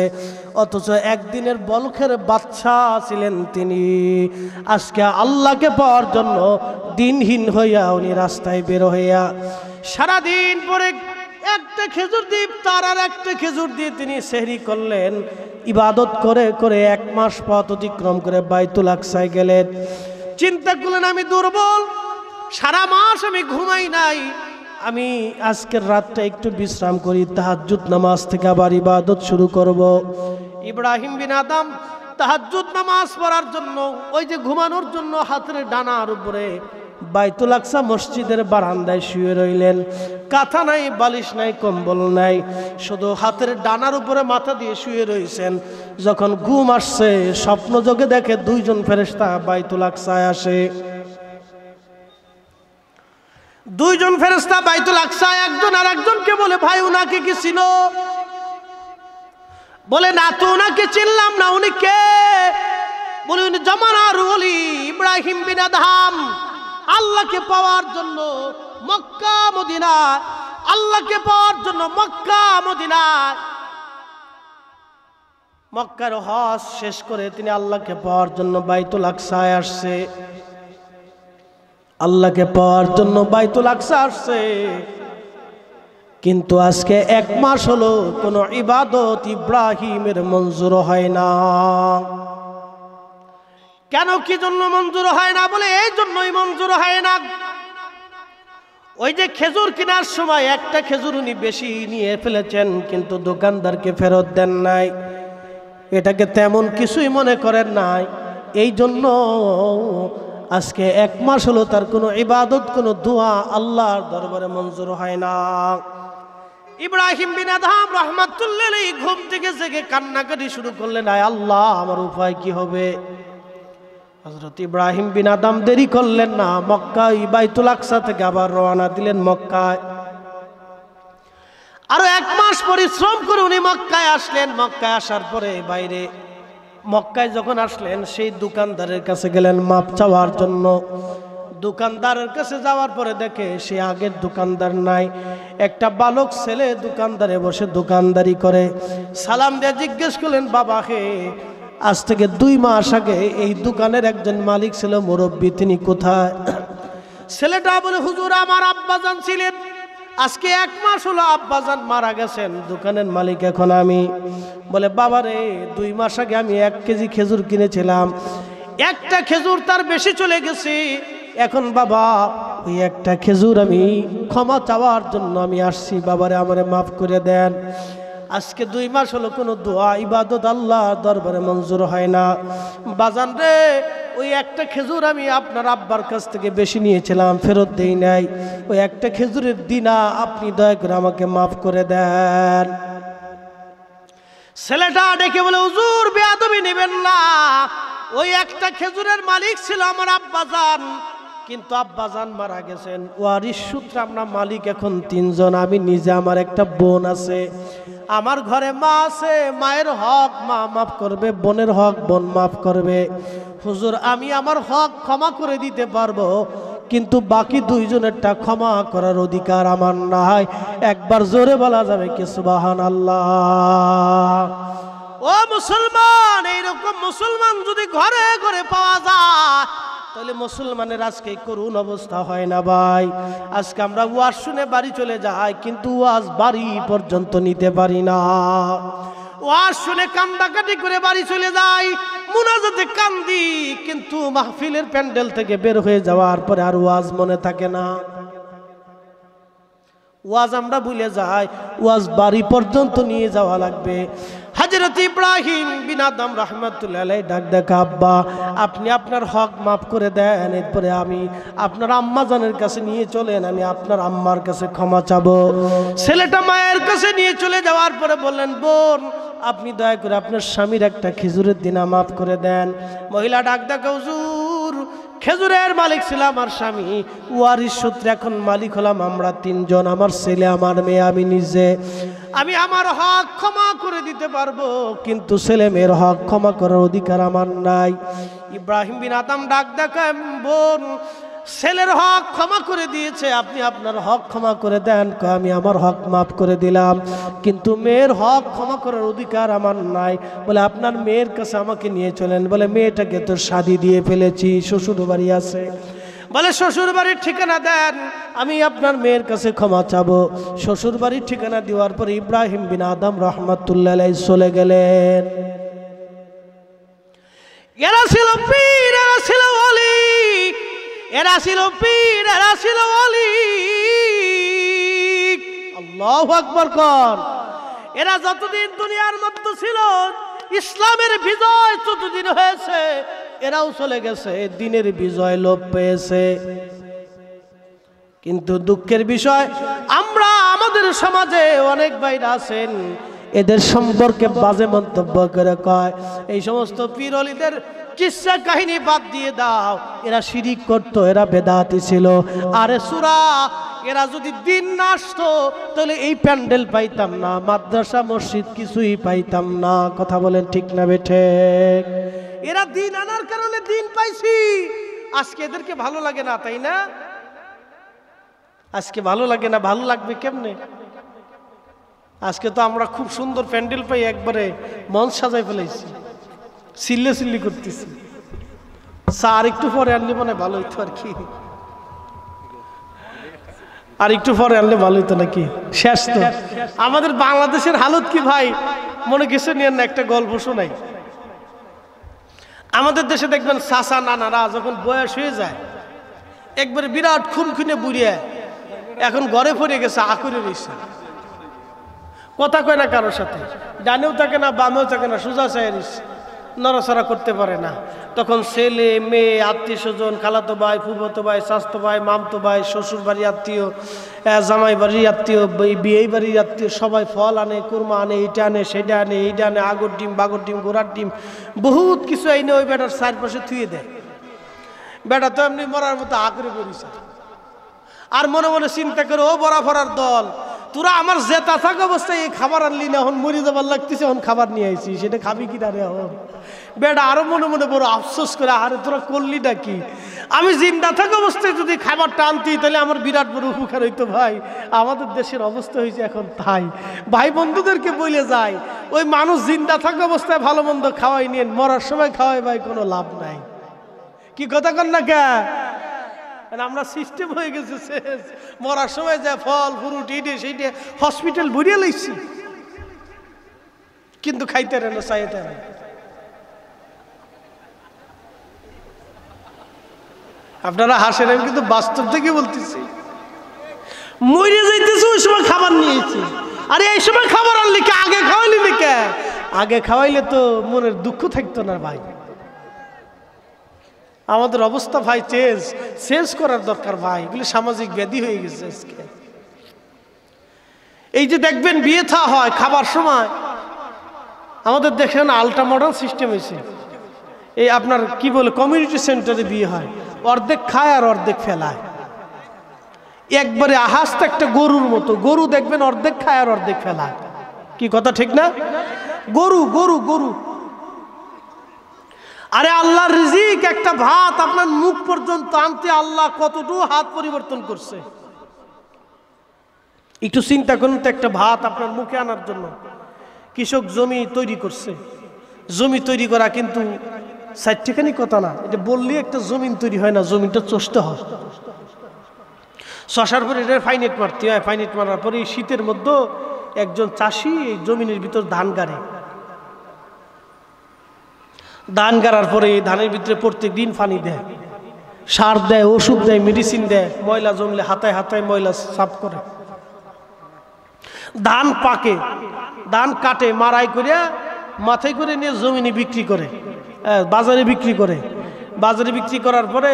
অথচ একদিনের বলখের বাদশা ছিলেন তিনি। আজকে আল্লাহকে পাওয়ার জন্য দিনহীন হইয়া উনি রাস্তায় বের হইয়া সারাদিন পরে একটা খেজুর দিয়ে ইফতার আর একটা খেজুর দিয়ে তিনি সেহরি করলেন। ইবাদত করে করে 1 মাস পথ অতিক্রম করে বাইতুল আকসায় গেলেন। চিন্তা করলেন, আমি দুর্বল, সারা মাস আমি ঘুমাই নাই, আমি আজকের রাতটা একটু বিশ্রাম করি, তাহাজ্জুদ নামাজ থেকে আবার ইবাদত শুরু করব। ইব্রাহিম বিন আদহাম তাহাজ্জুদ নামাজ পড়ার জন্য, ওই যে ঘুমানোর জন্য হাতের ডানার উপরে বাইতুল আকসা মসজিদের বারান্দায় শুয়ে রইলেন। কাঁথা নাই, বালিশ নাই, কম্বল নাই, শুধু হাতের ডানার উপরে মাথা দিয়ে শুয়ে রয়েছেন। যখন ঘুম আসছে, স্বপ্ন যোগে দেখে 2 জন ফেরেশতা বাইতুল আকসায় আসে। 2 জন ফেরেশতা বাইতুল আকসায়, একজন আর একজনকে বলে, ভাই উনাকে কি চিনো? বলে, না তো উনাকে চিনলাম না। উনি কে? বলে, উনি জামানার ওলি ইব্রাহিম ইব্রাহিম বিন আদহাম আল্লাহকে পাওয়ার জন্য মক্কা মদিনা, আল্লাহকে পাওয়ার জন্য মক্কা মদিনা, মক্কার হজ শেষ করে তিনি আল্লাহকে পাওয়ার জন্য বাইতুল আকসায় আসছে। আল্লাহকে পাওয়ার জন্য বাইতুল আকসা আসছে, কিন্তু আজকে 1 মাস হলো কোনো ইবাদত ইব্রাহিমের মঞ্জুর হয় না। কেন, কি জন্য মঞ্জুর হয় না? বলে এই জন্যই মঞ্জুর হয় না, ওই যে খেজুর কেনার সময় একটা খেজুর উনি বেশি নিয়ে ফেলেছেন, কিন্তু দোকানদারকে ফেরত দেন নাই, এটাকে তেমন কিছুই মনে করেন নাই। এই জন্য আজকে 1 মাস হলো তার কোনো ইবাদত, কোনো দোয়া আল্লাহর দরবারে মঞ্জুর হয় না। ইব্রাহিম বিন আদহাম রাহমাতুল্লাহ আলাইহি ঘুম থেকে জেগে কান্নাকাটি শুরু করলেন, আয় আল্লাহ, আমার উপায় কি হবে? হযরত ইব্রাহিম বিন আদম দেরি করলেন না, মক্কায় বাইতুল আকসা থেকে আবার রওনা দিলেন মক্কায়। আরো 1 মাস পরিশ্রম করে উনি মক্কায় আসলেন। মক্কায় আসার পরে বাইরে মক্কায় যখন আসলেন, সেই দোকানদারের কাছে গেলেন মাপ চাওয়ার জন্য। দোকানদারের কাছে যাওয়ার পরে দেখে সে আগের দোকানদার নাই, একটা বালক ছেলে দোকানদারে বসে দোকানদারি করে। সালাম দিয়ে জিজ্ঞেস করলেন, বাবা হে, আজ থেকে 2 মাস আগে এই দোকানের একজন মালিক ছিল, মুরব্বী, তিনি কোথায়? ছেলেটা বলে, হুজুর, আমার আব্বাজান ছিলেন, আজকে 1 মাস হলো আব্বাজান মারা গেছেন, দোকানের মালিক এখন আমি। বলে, বাবা রে, 2 মাস আগে আমি 1 কেজি খেজুর কিনেছিলাম, একটা খেজুর তার বেশি চলে গেছে, এখন বাবা ওই একটা খেজুর আমি ক্ষমা চাওয়ার জন্য আমি আসছি, বাবারে আমারে মাফ করে দেন। আজকে 2 মাস হলো কোনো দোয়া ইবাদত আল্লাহ দরবারে মঞ্জুর হয় না। বাজান রে, ওই একটা খেজুর আমি আপনার আব্বার কাছ থেকে বেশি নিয়েছিলাম, ফেরত দেই নাই, ওই একটা খেজুরের দিনা আপনি দয়া করে আমাকে মাফ করে দেন। ছেলেটা ডেকে বলে, হুজুর, বেয়াদবি নেবেন না, ওই একটা খেজুরের মালিক ছিল আমার আব্বাজান, কিন্তু আব্বাজান মারা গেছেন, ওয়ারিশ সূত্রে আমরা মালিক এখন 3 জন। আমি নিজে, আমার একটা বোন আছে, আমার ঘরে মা আছে, মায়ের হক মা মাফ করবে, বোনের হক বোন মাফ করবে। হুজুর, আমি আমার হক ক্ষমা করে দিতে পারবো, কিন্তু বাকি 2 জনেরটা ক্ষমা করার অধিকার আমার নাই। একবার জোরে বলা যাবে কি সুবহানাল্লাহ? ও মুসলমান, এইরকম মুসলমান যদি ঘরে ঘরে পাওয়া যায়, তাহলে মুসলমানের আজকে করুণ অবস্থা হয় না ভাই। আজকে আমরা ওয়াজ শুনে বাড়ি চলে যাই, কিন্তু ওয়াজ বাড়ি পর্যন্ত নিতে পারি না। ওয়াজ শুনে কান্দাকাটি করে বাড়ি চলে যাই, মুনাজাতে কান্দি, কিন্তু মাহফিলের প্যান্ডেল থেকে বের হয়ে যাওয়ার পরে আর ওয়াজ মনে থাকে না। ওয়াজ আমরা ভুলে যাই, ওয়াজ বাড়ি পর্যন্ত নিয়ে যাওয়া লাগবে। হযরত ইব্রাহিম বিন আদম রাহমাতুল্লাহ আলাইহি ডাক দেখা, আব্বা, আপনি আপনার হক মাফ করে দেন, এরপরে আমি আপনার আম্মা জানের কাছে নিয়ে চলেন, আমি আপনার আম্মার কাছে ক্ষমা চাবো। ছেলেটা মায়ের কাছে নিয়ে চলে যাওয়ার পরে বললেন, বোন, আপনি দয়া করে আপনার স্বামীর একটা খেজুরের দিনা মাফ করে দেন। মহিলা ডাক দেখা, হুজুর, খেজুরের মালিক ছিল আমার স্বামী, ওয়ারিশ সূত্রে এখন মালিক হলাম আমরা 3 জন, আমার ছেলে, আমার মেয়ে, আমি নিজে। আমি আমার হক ক্ষমা করে দিতে পারবো, কিন্তু ছেলে মেয়ের হক ক্ষমা করার অধিকার আমার নাই। ইব্রাহিম বিন আদম ডাক দেখা, বোন, ছেলের হক ক্ষমা করে দিয়েছে, আপনি আপনার হক ক্ষমা করে দেন। আমি আমার হক মাফ করে দিলাম, কিন্তু মেয়ের হক ক্ষমা করার অধিকার আমার নাই। বলে, আপনার মেয়ের কাছে আমাকে নিয়ে চলেন। বলে, মেয়েটাকে তো শাদি দিয়ে ফেলেছি, শ্বশুর বাড়ি আছে। বলে, শ্বশুর বাড়ির ঠিকানা দেন, আমি আপনার মেয়ের কাছে ক্ষমা চাবো। শ্বশুর বাড়ির ঠিকানা দেওয়ার পরে ইব্রাহিম বিন আদম রাহমাতুল্লাহ আলাইহি চলে গেলেন। এরা ছিল পীর, এরা ছিল ওলি, এরা ছিল পীর, এরা ছিল ওলি। আল্লাহু আকবার কর। এরা যতদিন দুনিয়ার মধ্যে ছিল, ইসলামের বিজয় যতদিন হয়েছে, এরাও চলে গেছে, দিনের বিজয় লোপ পেয়েছে। কিন্তু দুঃখের বিষয়, আমরা আমাদের সমাজে অনেক ভাইরা আছেন, এদের সম্পর্কে বাজে মন্তব্য করে কয়, এই সমস্ত পীর ওলিদের কিসসা কাহিনী বাদ দিয়ে দাও, এরা শিরিক করতো, এরা বেদাতি ছিল। আরে সুরা, এরা যদি দিন না আসতো তাহলে এই প্যান্ডেল পাইতাম না, মাদ্রাসা মসজিদ কিছুই পাইতাম না। কথা বলেন ঠিক না বেঠে? এরা দিন আনার কারণে দিন পাইছি, আজকে এদেরকে ভালো লাগে না, তাই না? আজকে ভালো লাগে না, ভালো লাগবে কেমনে? আজকে তো আমরা খুব সুন্দর প্যান্ডেল পাই, একবারে মঞ্চ সাজাই ফেলাইছি, চিল্লে চিল্লি করতেছি। আর একটু পরে আনলে মনে ভালো হইতো আর কি, আর একটু পরে আনলে ভালো হইতো নাকি? শেষ তো। আমাদের বাংলাদেশের হালত কি ভাই, মনে কিছু নিয়ে না, একটা গল্প শোনাই। আমাদের দেশে দেখবেন চাচা নানারা যখন বয়স হয়ে যায়, একবারে বিরাট খুনখুনে বুড়িয়ে এখন ঘরে পড়ে গেছে, আকুরে রয়েছে, কথা কয় না কারোর সাথে, ডানেও থাকে না বামেও থাকে না, সোজা চায় রয়েছে, নড়াচড়া করতে পারে না। তখন ছেলে মেয়ে আত্মীয় স্বজন, খালাতো ভাই, ফুফাতো ভাই, চাচাতো ভাই, মামতো ভাই, শ্বশুর বাড়ির আত্মীয়, জামাই বাড়ির আত্মীয়, বিয়ে বাড়ির আত্মীয়, সবাই ফল আনে, কুরমা আনে, এইটা আনে, সেটা আনে, এইটা আনে, আগর ডিম, বাগর ডিম, ঘোড়ার ডিম, বহুত কিছু এনে ওই বেটার চারপাশে থুয়ে দেয়। বেটা তো এমনি মরার মতো আঁকড়ে পড়িছে, আর মনে মনে চিন্তা করে, ও বড়া ফরার দল, তোরা আমার জেতা থাকা অবস্থায় এই খাবার আনলি না, এখন মরে যাবার লাগতেছে, এখন খাবার নিয়ে আইছি, সেটা খাবি কি না রে? এখন বেটা আরো মনে মনে বড় আফসোস করে, আরে তোরা করলি না কি? আমি জিন্দা থাকা অবস্থায় যদি খাবারটা আনতি তাহলে আমার বিরাট বড় উপকার হইতো। ভাই আমাদের দেশের অবস্থা হয়েছে এখন তাই। ভাই বন্ধুদেরকে বলে যায়, ওই মানুষ জিন্দা থাকা অবস্থায় ভালো মন্দ খাওয়াই নিয়ে, মরার সময় খাওয়াই ভাই কোনো লাভ নাই। কি কথা কন না কে? আমরা সিস্টেম হয়ে গেছে শেষ, মরার সময় যা ফল ফ্রুট ইটে সেইটে হসপিটাল ভরিয়ে লাইছি, কিন্তু খাইতে রে না, চাইতে রে। আপনারা হাসেন, আমি কিন্তু বাস্তব থেকে বলতেছি। মরে যাইতেছে ওই সময় খাবার নিয়েছি, আরে এই সময় খাবার আনলি কে? আগে খাওয়াইলি না কে? আগে খাওয়াইলে তো মনের দুঃখ থাকতো না ভাই। আমাদের অবস্থা ভাই চেঞ্জ করার দরকার ভাই, এগুলো সামাজিক ব্যাধি হয়ে গেছে আজকে। এই যে দেখবেন বিয়ে থা হয় খাবার সময়, আমাদের দেখেন আল্ট্রা মডার্ন সিস্টেম হয়েছে, এই আপনার কি বলে কমিউনিটি সেন্টারে বিয়ে হয়, অর্ধেক খায় আর অর্ধেক ফেলায়, একবারে আহাস্ত একটা গরুর মতো। গরু দেখবেন অর্ধেক খায় আর অর্ধেক ফেলায়, কি কথা ঠিক না? গরু গরু গরু। আরে আল্লাহর রিজিক, একটা ভাত আপনার মুখ পর্যন্ত আনতে আল্লাহ কতটুকু হাত পরিবর্তন করছে, একটু চিন্তা করুন তো। একটা ভাত আপনার মুখে আনার জন্য কৃষক জমি তৈরি করছে। জমি তৈরি করা কিন্তু সাইটখানি কথা না, এটা বললে একটা জমিন তৈরি হয় না, জমিনটা চষতে হয়। চষার পরে এটা ফাইনেট মারতে হয়, ফাইনেট মারার পরে শীতের মধ্যে একজন চাষি এই জমিনের ভিতর ধান গাড়ে, ধান গাড়ার পরে এই ধানের ভিতরে প্রত্যেক দিন পানি দেয়, সার দেয়, ওষুধ দেয়, মেডিসিন দেয়, ময়লা জমলে হাতায় হাতায় ময়লা সাফ করে। ধান পাকে, ধান কাটে, মারাই করে মাথায় করে নিয়ে জমিনে বিক্রি করে, বাজারে বিক্রি করে। বাজারে বিক্রি করার পরে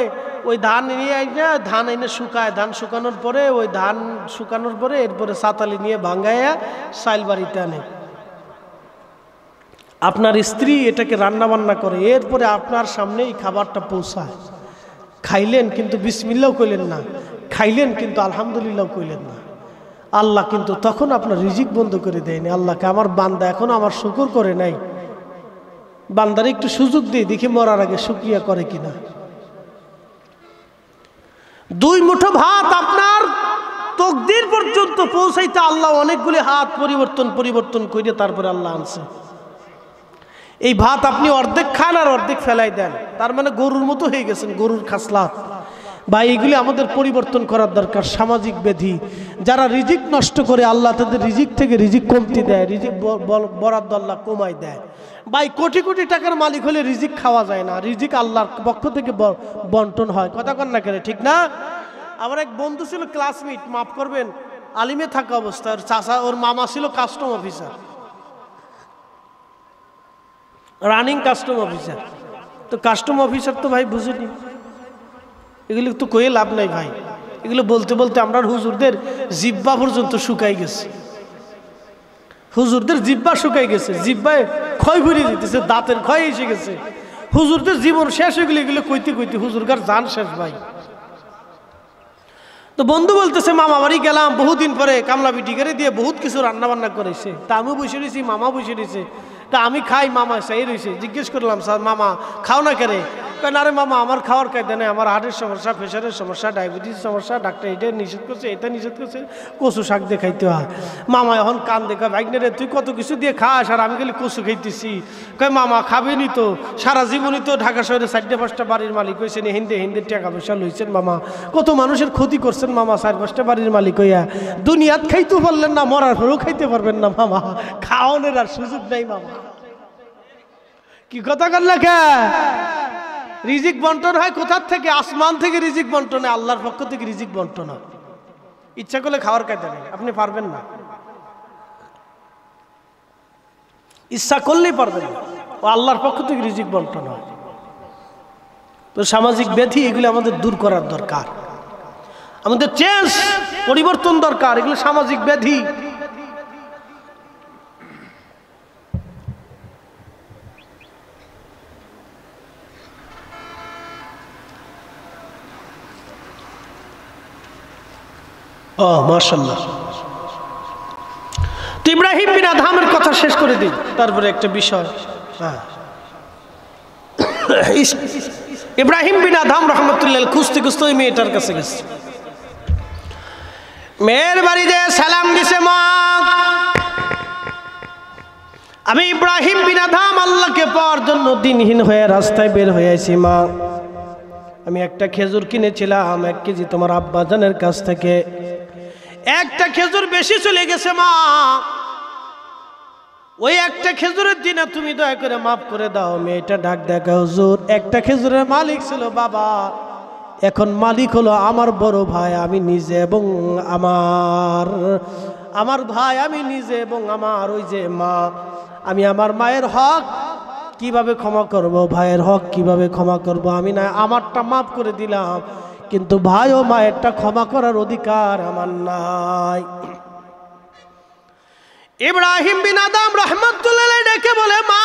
ওই ধান নিয়ে আইনা ধান এনে শুকায়, ধান শুকানোর পরে ওই ধান শুকানোর পরে এরপরে সাতালি নিয়ে ভাঙ্গাইয়া চাইল বাড়িতে আনে। আপনার স্ত্রী এটাকে রান্না বান্না করে, এরপরে আপনার সামনে এই খাবারটা পৌঁছায়। খাইলেন কিন্তু বিসমিল্লাহ কইলেন না, খাইলেন কিন্তু আলহামদুলিল্লাহ কইলেন না। আল্লাহ কিন্তু তখন আপনার রিজিক বন্ধ করে দেয়নি। আল্লাহকে আমার বান্দা এখনো আমার শুকর করে নাই, বান্দারে একটু সুযোগ দিয়ে দেখি মরার আগে শুকরিয়া করে কিনা। দুই মুঠো ভাত আপনার তকদির পর্যন্ত পৌঁছাইতে আল্লাহ অনেকগুলি হাত পরিবর্তন করে তারপরে আল্লাহ আনছে। এই ভাত আপনি অর্ধেক খান আর অর্ধেক ফেলাই দেন, তার মানে গরুর মতো হয়ে গেছেন, গরুর খাসলাত। ভাই এগুলি আমাদের পরিবর্তন করার দরকার। সামাজিক ব্যাধি, যারা রিজিক নষ্ট করে আল্লাহ তাদের রিজিক থেকে রিজিক কমতি দেয়, রিজিক বরাদ্দ আল্লাহ কমাই দেয়। ভাই কোটি কোটি টাকার মালিক হলে রিজিক খাওয়া যায় না, রিজিক আল্লাহর পক্ষ থেকে বন্টন হয়। কথা কন না কেন, ঠিক না? আমার এক বন্ধু ছিল ক্লাসমেট, মাফ করবেন, আলিমে থাকা অবস্থায় ওর চাচা, ওর মামা ছিল custom officer, running custom officer. তো কাস্টম অফিসার তো ভাই বুঝেনি, এগুলো তো কয়ে লাভ নাই ভাই। এগুলো বলতে বলতে আমরা হুজুরদের জিব্বা পর্যন্ত শুকাই গেছে, হুজুরদের জিব্বা শুকাই গেছে, জিব্বায় ক্ষয় ভরিয়ে দিতেছে, দাঁতের ক্ষয় এসে গেছে, হুজুরদের জীবন শেষ হয়ে গেলে এগুলো কইতে কইতে হুজুরগার জান শেষ ভাই। তো বন্ধু বলতেছে মামা বাড়ি গেলাম বহুদিন পরে, কামলা বিটিকারে দিয়ে বহুত কিছু রান্না বান্না করেছে, তা আমিও বসে রয়েছি, মামা বসে রয়েছে, তা আমি খাই, মামা সেই রয়েছে। জিজ্ঞেস করলাম স্যার মামা খাও না কেন? না রে মামা আমার খাওয়ার কায়দা নেই, আমার হার্টের সমস্যা, প্রেশারের সমস্যা, ডায়াবেটিস সমস্যা, ডাক্তার এটা নিষেধ করছে, এটা নিষেধ করছে, কচু শাক দিয়ে খাইতে হয়। মামা এখন কান দেখা ভাইগনে রে তুই কত কিছু দিয়ে খাস আর আমি খালি কচু খাইতেছি। কয় মামা খাবেনি তো, সারা জীবনই তো ঢাকা শহরে 4-5টা বাড়ির মালিক হয়েছেন, হিন্দে টাকা পয়সা লইছেন মামা, কত মানুষের ক্ষতি করছেন মামা, 4-5টা বাড়ির মালিক হইয়া দুনিয়াত খাইতে পারলেন না, মরার পরেও খাইতে পারবেন না মামা, খাওয়ানোর আর সুযোগ নাই মামা। কি কথা কর লেখা, রিজিক বন্টন হয় কোথার থেকে? আসমান থেকে রিজিক বন্টন হয়, আল্লাহর পক্ষ থেকে রিজিক বন্টন হয়। ইচ্ছা করলে খাওয়ার কায়দা নেই, আপনি পারবেন না, ইচ্ছা করলেই পারবেন না, ও আল্লাহর পক্ষ থেকে রিজিক বন্টন হয়। তো সামাজিক ব্যাধি এগুলো আমাদের দূর করার দরকার, আমাদের চেঞ্জ পরিবর্তন দরকার, এগুলো সামাজিক ব্যাধি। ও মাশাআল্লাহ। তো ইব্রাহিম বিন আদহামের কথা শেষ করে দিই, তারপরে একটা বিষয়। ইব্রাহিম বিন আদহাম রহমতুল্লাহ খুঁজতে খুঁজতে ওই মেয়েটার কাছে গেছে, মেয়ের বাড়ি যে সালাম দিছে, মা আমি ইব্রাহিম বিন আদহাম আল্লাহকে পাওয়ার জন্য দিনহীন হয়ে রাস্তায় বের হয়েছি, মা আমি একটা খেজুর কিনেছিলাম 1 কেজি তোমার আব্বাজানের কাছ থেকে, একটা খেজুর বেশি চলে গেছে মা, ওই একটা খেজুরের দিনে তুমি দয়া করে মাফ করে দাও। মেয়েটা ডাক দেখা, হুজুর একটা খেজুরের মালিক ছিল বাবা, এখন মালিক হলো আমার বড় ভাই, আমি নিজে এবং আমার ভাই, আমি নিজে এবং আমার ওই যে মা, আমি আমার মায়ের হক কিভাবে ক্ষমা করব, ভাইয়ের হক কিভাবে ক্ষমা করব, আমি না আমারটা মাফ করে দিলাম, কিন্তু ভাই ও মায়েরটা ক্ষমা করার অধিকার আমার নাই। ইব্রাহিম বিন আদহাম রাহমাতুল্লাহ আলাইহি ডেকে বলে, মা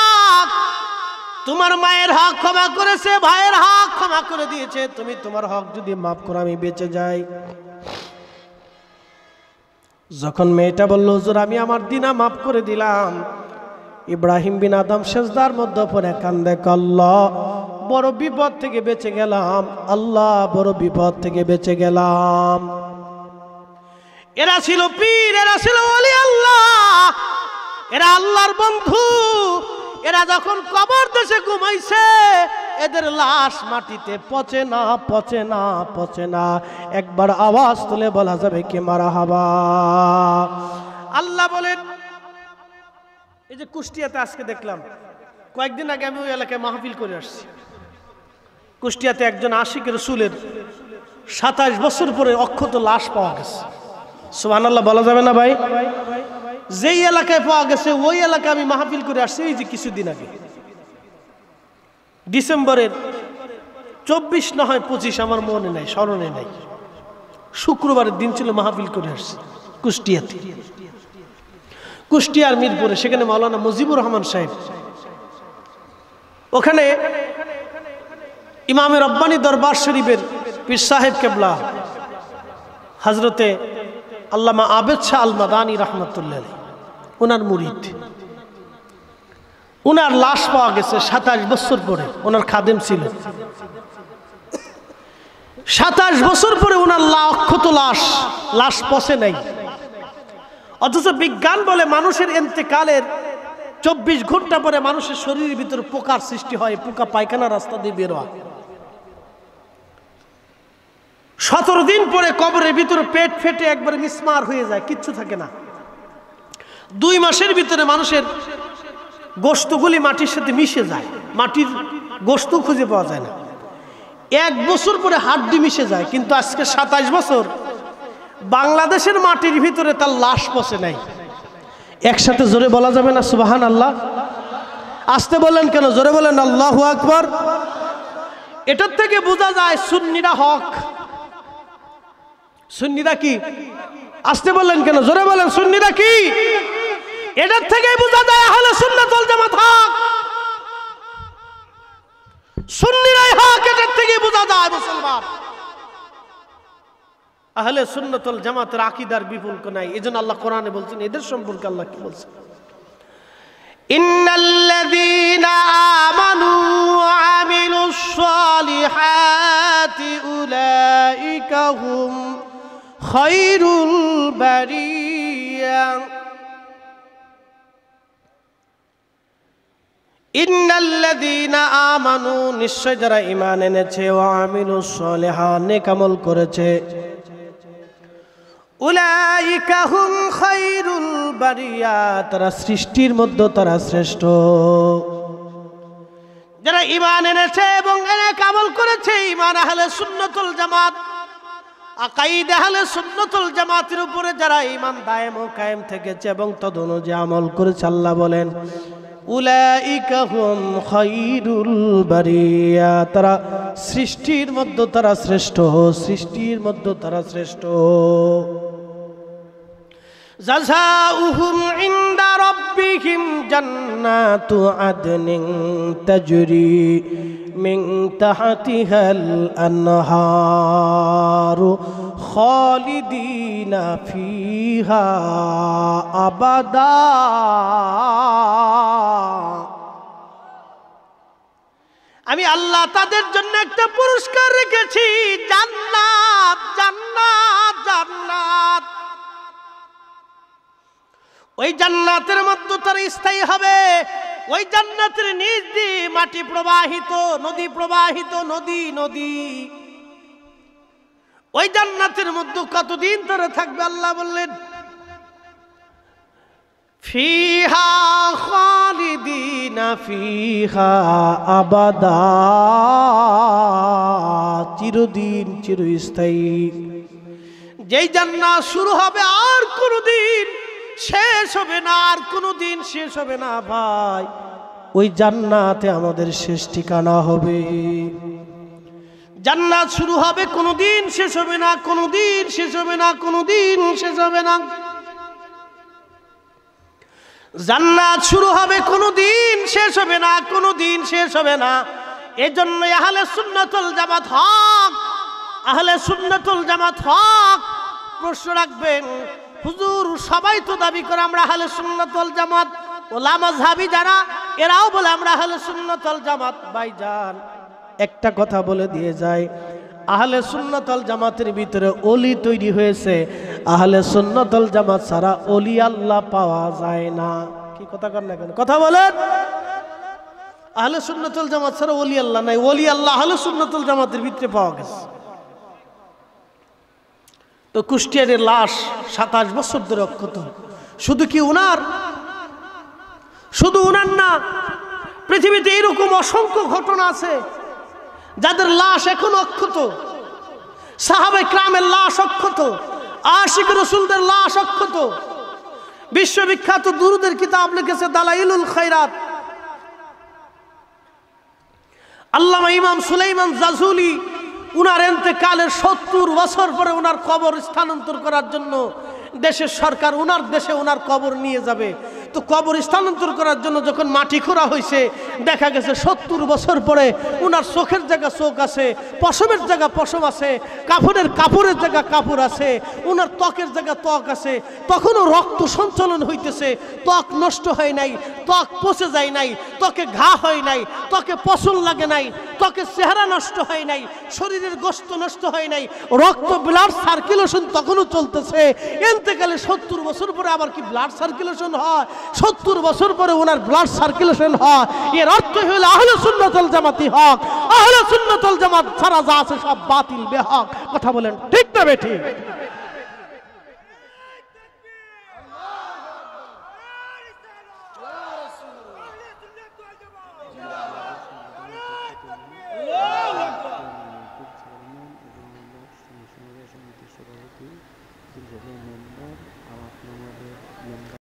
তোমার মায়ের হক ক্ষমা করেছে, ভাইয়ের হক ক্ষমা করে দিয়েছে, তুমি তোমার হক যদি মাফ করো আমি বেঁচে যাই। যখন মেয়েটা বলল, হুজুর আমি আমার দিনা মাফ করে দিলাম, ইব্রাহিম বিন আদহাম সেজদার মধ্যে পড়ে কান্দে, আল্লাহ বড় বিপদ থেকে বেঁচে গেলাম, আল্লাহ বড় বিপদ থেকে বেঁচে গেলাম। এরা ছিল পীর, এরা ছিল ওলি আল্লাহ, এরা আল্লাহর বন্ধু, এরা যখন কবর দেশে ঘুমাইছে এদের লাশ মাটিতে পচে না, পচে না, পচে না, একবার আওয়াজ তুলে বলা যাবে কি মারহাবা। আল্লাহ বলেন, এই যে কুষ্টিয়াতে আজকে দেখলাম, কয়েকদিন আগে আমি ওই এলাকায় মাহফিল করে আসছি, কুষ্টিয়াতে একজন আশিকের রাসূলের 27 বছর পরে অক্ষত লাশ পাওয়া গেছে। সুবহানাল্লাহ বলা যাবে না ভাই? যেই এলাকায় পাওয়া গেছে ওই এলাকায় আমি মাহফিল করে আসছি এই যে কিছুদিন আগে, ডিসেম্বরের 24 না হয় 25, আমার মনে নাই, স্মরণে নাই, শুক্রবারের দিন ছিল, মাহফিল করে আসছি কুষ্টিয়াতে, কুষ্টিয়ার মিরপুরে, সেখানে মাওলানা মুজিবুর রহমান সাহেব, ওখানে ইমামে রব্বানী দরবার শরীফের পীর সাহেব কেবলা হজরতে আল্লামা আবেদ শাহ আল মাদানী রহমতুল্লাহ আলাইহি, ওনার মুরিদ, ওনার লাশ পাওয়া গেছে 27 বছর পরে, ওনার খাদেম ছিল, 27 বছর পরে ওনার অক্ষত লাশ পচে নাই। অথচ বিজ্ঞান বলে মানুষের ইন্তেকালের 24 ঘন্টা পরে মানুষের শরীরের ভিতরে পোকার সৃষ্টি হয়, পোকা পায়খানা রাস্তা দিয়ে বের হয়, 17 দিন পরে কবরের ভিতরে পেট ফেটে একবারে মিসমার হয়ে যায়, কিচ্ছু থাকে না। 2 মাসের ভিতরে মানুষের গোশতগুলি মাটির সাথে মিশে যায়, মাটির গোশত খুঁজে পাওয়া যায় না। 1 বছর পরে হাড্ডি মিশে যায়, কিন্তু আজকে 27 বছর বাংলাদেশের মাটির ভিতরে তার লাশ পচে নাই। একসাথে জোরে বলা যাবে না সুবহানাল্লাহ? আসতে বলেন কেন? জোরে বলেন আল্লাহু আকবার। এটার থেকে বোঝা যায় সুন্নিরা হক। সুন্নিরা কি? আসতে বললেন কেন? জোরে বলেন সুন্নিরা কি? এটার থেকেই বোঝা যায় আহলে সুন্নাত ওয়াল জামাত হক। সুন্নিরাই হক, এটার থেকেই বোঝা যায় মুসলমান। আহলে সুন্নাত ওয়াল জামাতের আকীদার বিকল্প নাই। এজন্য আল্লাহ কোরআনে বলছেন, এদের সম্পর্কে আল্লাহ কি বলছেন? ইন্নাল্লাযীনা আমানু ওয়া আমিলুস উলাইকা হুম খায়রুল বারিয়া ইন্নাল্লাযীনা আমানু নিশ্চয় যারা ঈমান এনেছে ওয়া আমিলুস সলিহাত নেক আমল করেছে উলাইকা হুম খায়রুল বারিয়া তারা সৃষ্টির মধ্যে তারা শ্রেষ্ঠ। যারা ঈমান এনেছে এবং নেক আমল করেছে, ঈমান আহলে সুন্নাতুল জামাত, আকাইদা আহলে সুন্নাতুল জামাতের উপরে যারা ঈমান দায়েম ও কায়েম থেকেছে এবং তদনুযায়ী আমল করেছে, আল্লাহ বলেন উলাইকা হুম খায়রুল বারিয়া তারা সৃষ্টির মধ্যে তারা শ্রেষ্ঠ, সৃষ্টির মধ্যে তারা শ্রেষ্ঠ। জাযাউহুম ইনদা রাব্বিহিম জান্নাতু আদনিন তাজরি মিন তাহতিহাল আনহারু খালিদিনা ফিহা আবাদা। আমি আল্লাহ তাদের জন্য একটা পুরস্কার রেখেছি, জান্নাত জান্নাত জান্নাত। ওই জান্নাতের মধ্যে তারা স্থায়ী হবে। ওই জান্নাতের নিচ দিয়ে মাটি প্রবাহিত, নদী প্রবাহিত, নদী নদী। ওই জান্নাতের মধ্যে কতদিন তারা থাকবে আল্লাহ বললেন ফিহা খালিদিনা ফিহা আবাদা, চিরদিন চিরস্থায়ী। যেই জান্নাত শুরু হবে আর কোনদিন শেষ হবে না, আর কোনদিন শেষ হবে না ভাই। ওই জান্নাতে আমাদের শেষ ঠিকানা হবে। জান্নাত শুরু হবে, কোনদিন শেষ হবে না, কোনদিন শেষ হবে না, কোনদিন শেষ হবে না। জান্নাত শুরু হবে, কোনদিন শেষ হবে না, কোনদিন শেষ হবে না। এজন্য আহলে সুন্নাতুল জামাত হক, আহলে সুন্নাতুল জামাত হক। প্রশ্ন রাখবেন হুজুর সবাই তো দাবি করে আমরা আহলে সুন্নাতুল জামাত, ওলামা মাযহাবী যারা এরাও বলে আমরা আহলে সুন্নাতুল জামাত। ভাইজান একটা কথা বলে দিয়ে যায়, আহলে সুন্নাতুল জামাতের ভিতরে ওলি তৈরি হয়েছে, আহলে সুন্নাতুল জামাত ছাড়া ওলি আল্লাহ পাওয়া যায় না। কি কথা কর না কেন, কথা বলেন। আহলে সুন্নাতুল জামাত ছাড়া ওলি আল্লাহ নাই, ওলি আল্লাহ আহলে সুন্নাতুল জামাতের ভিতরে পাওয়া গেছে। তো কুষ্টিয়ার লাশ 27 বছর ধরে অক্ষত। শুধু কি উনার, শুধু উনার না, পৃথিবীতে এরকম অসংখ্য ঘটনা আছে যাদের লাশ এখন অক্ষত। সাহাবে কিরামের লাশ অক্ষত, আশিক রাসূলদের লাশ অক্ষত। বিশ্ববিখ্যাত দুরুদের কিতাব লিখেছে দালাইলুল খায়রাত। আল্লামা ইমাম সুলাইমান জাজুলি উনার ইন্তেকালের 70 বছর পরে উনার কবর স্থানান্তর করার জন্য দেশের সরকার উনার দেশে উনার কবর নিয়ে যাবে। তো কবর স্থানান্তর করার জন্য যখন মাটি খোঁড়া হয়েছে, দেখা গেছে 70 বছর পরে উনার চোখের জায়গা চোখ আছে, পশমের জায়গা পশম আছে, কাপড়ের জায়গা কাপড় আছে, উনার ত্বকের জায়গা ত্বক আছে। তখনও রক্ত সঞ্চালন হইতেছে, ত্বক নষ্ট হয় নাই, ত্বক পচে যায় নাই, ত্বকে ঘা হয় নাই, ত্বকে পচন লাগে নাই, ত্বকের চেহারা নষ্ট হয় নাই, শরীরের গোশত নষ্ট হয় নাই, রক্ত ব্লাড সার্কুলেশন তখনও চলতেছে। ইন্তেকালে 70 বছর পরে আবার কি ব্লাড সার্কুলেশন হয়? 70 বছর পরে ওনার ব্লাড সার্কুলেশন হয়। এর অর্থ হলো আহলে সুন্নাতুল জামাতি হক। আহলে সুন্নাতুল জামাত ছাড়া যা আছে সব বাতিল বেহক। কথা বলেন ঠিক না বেঠিক?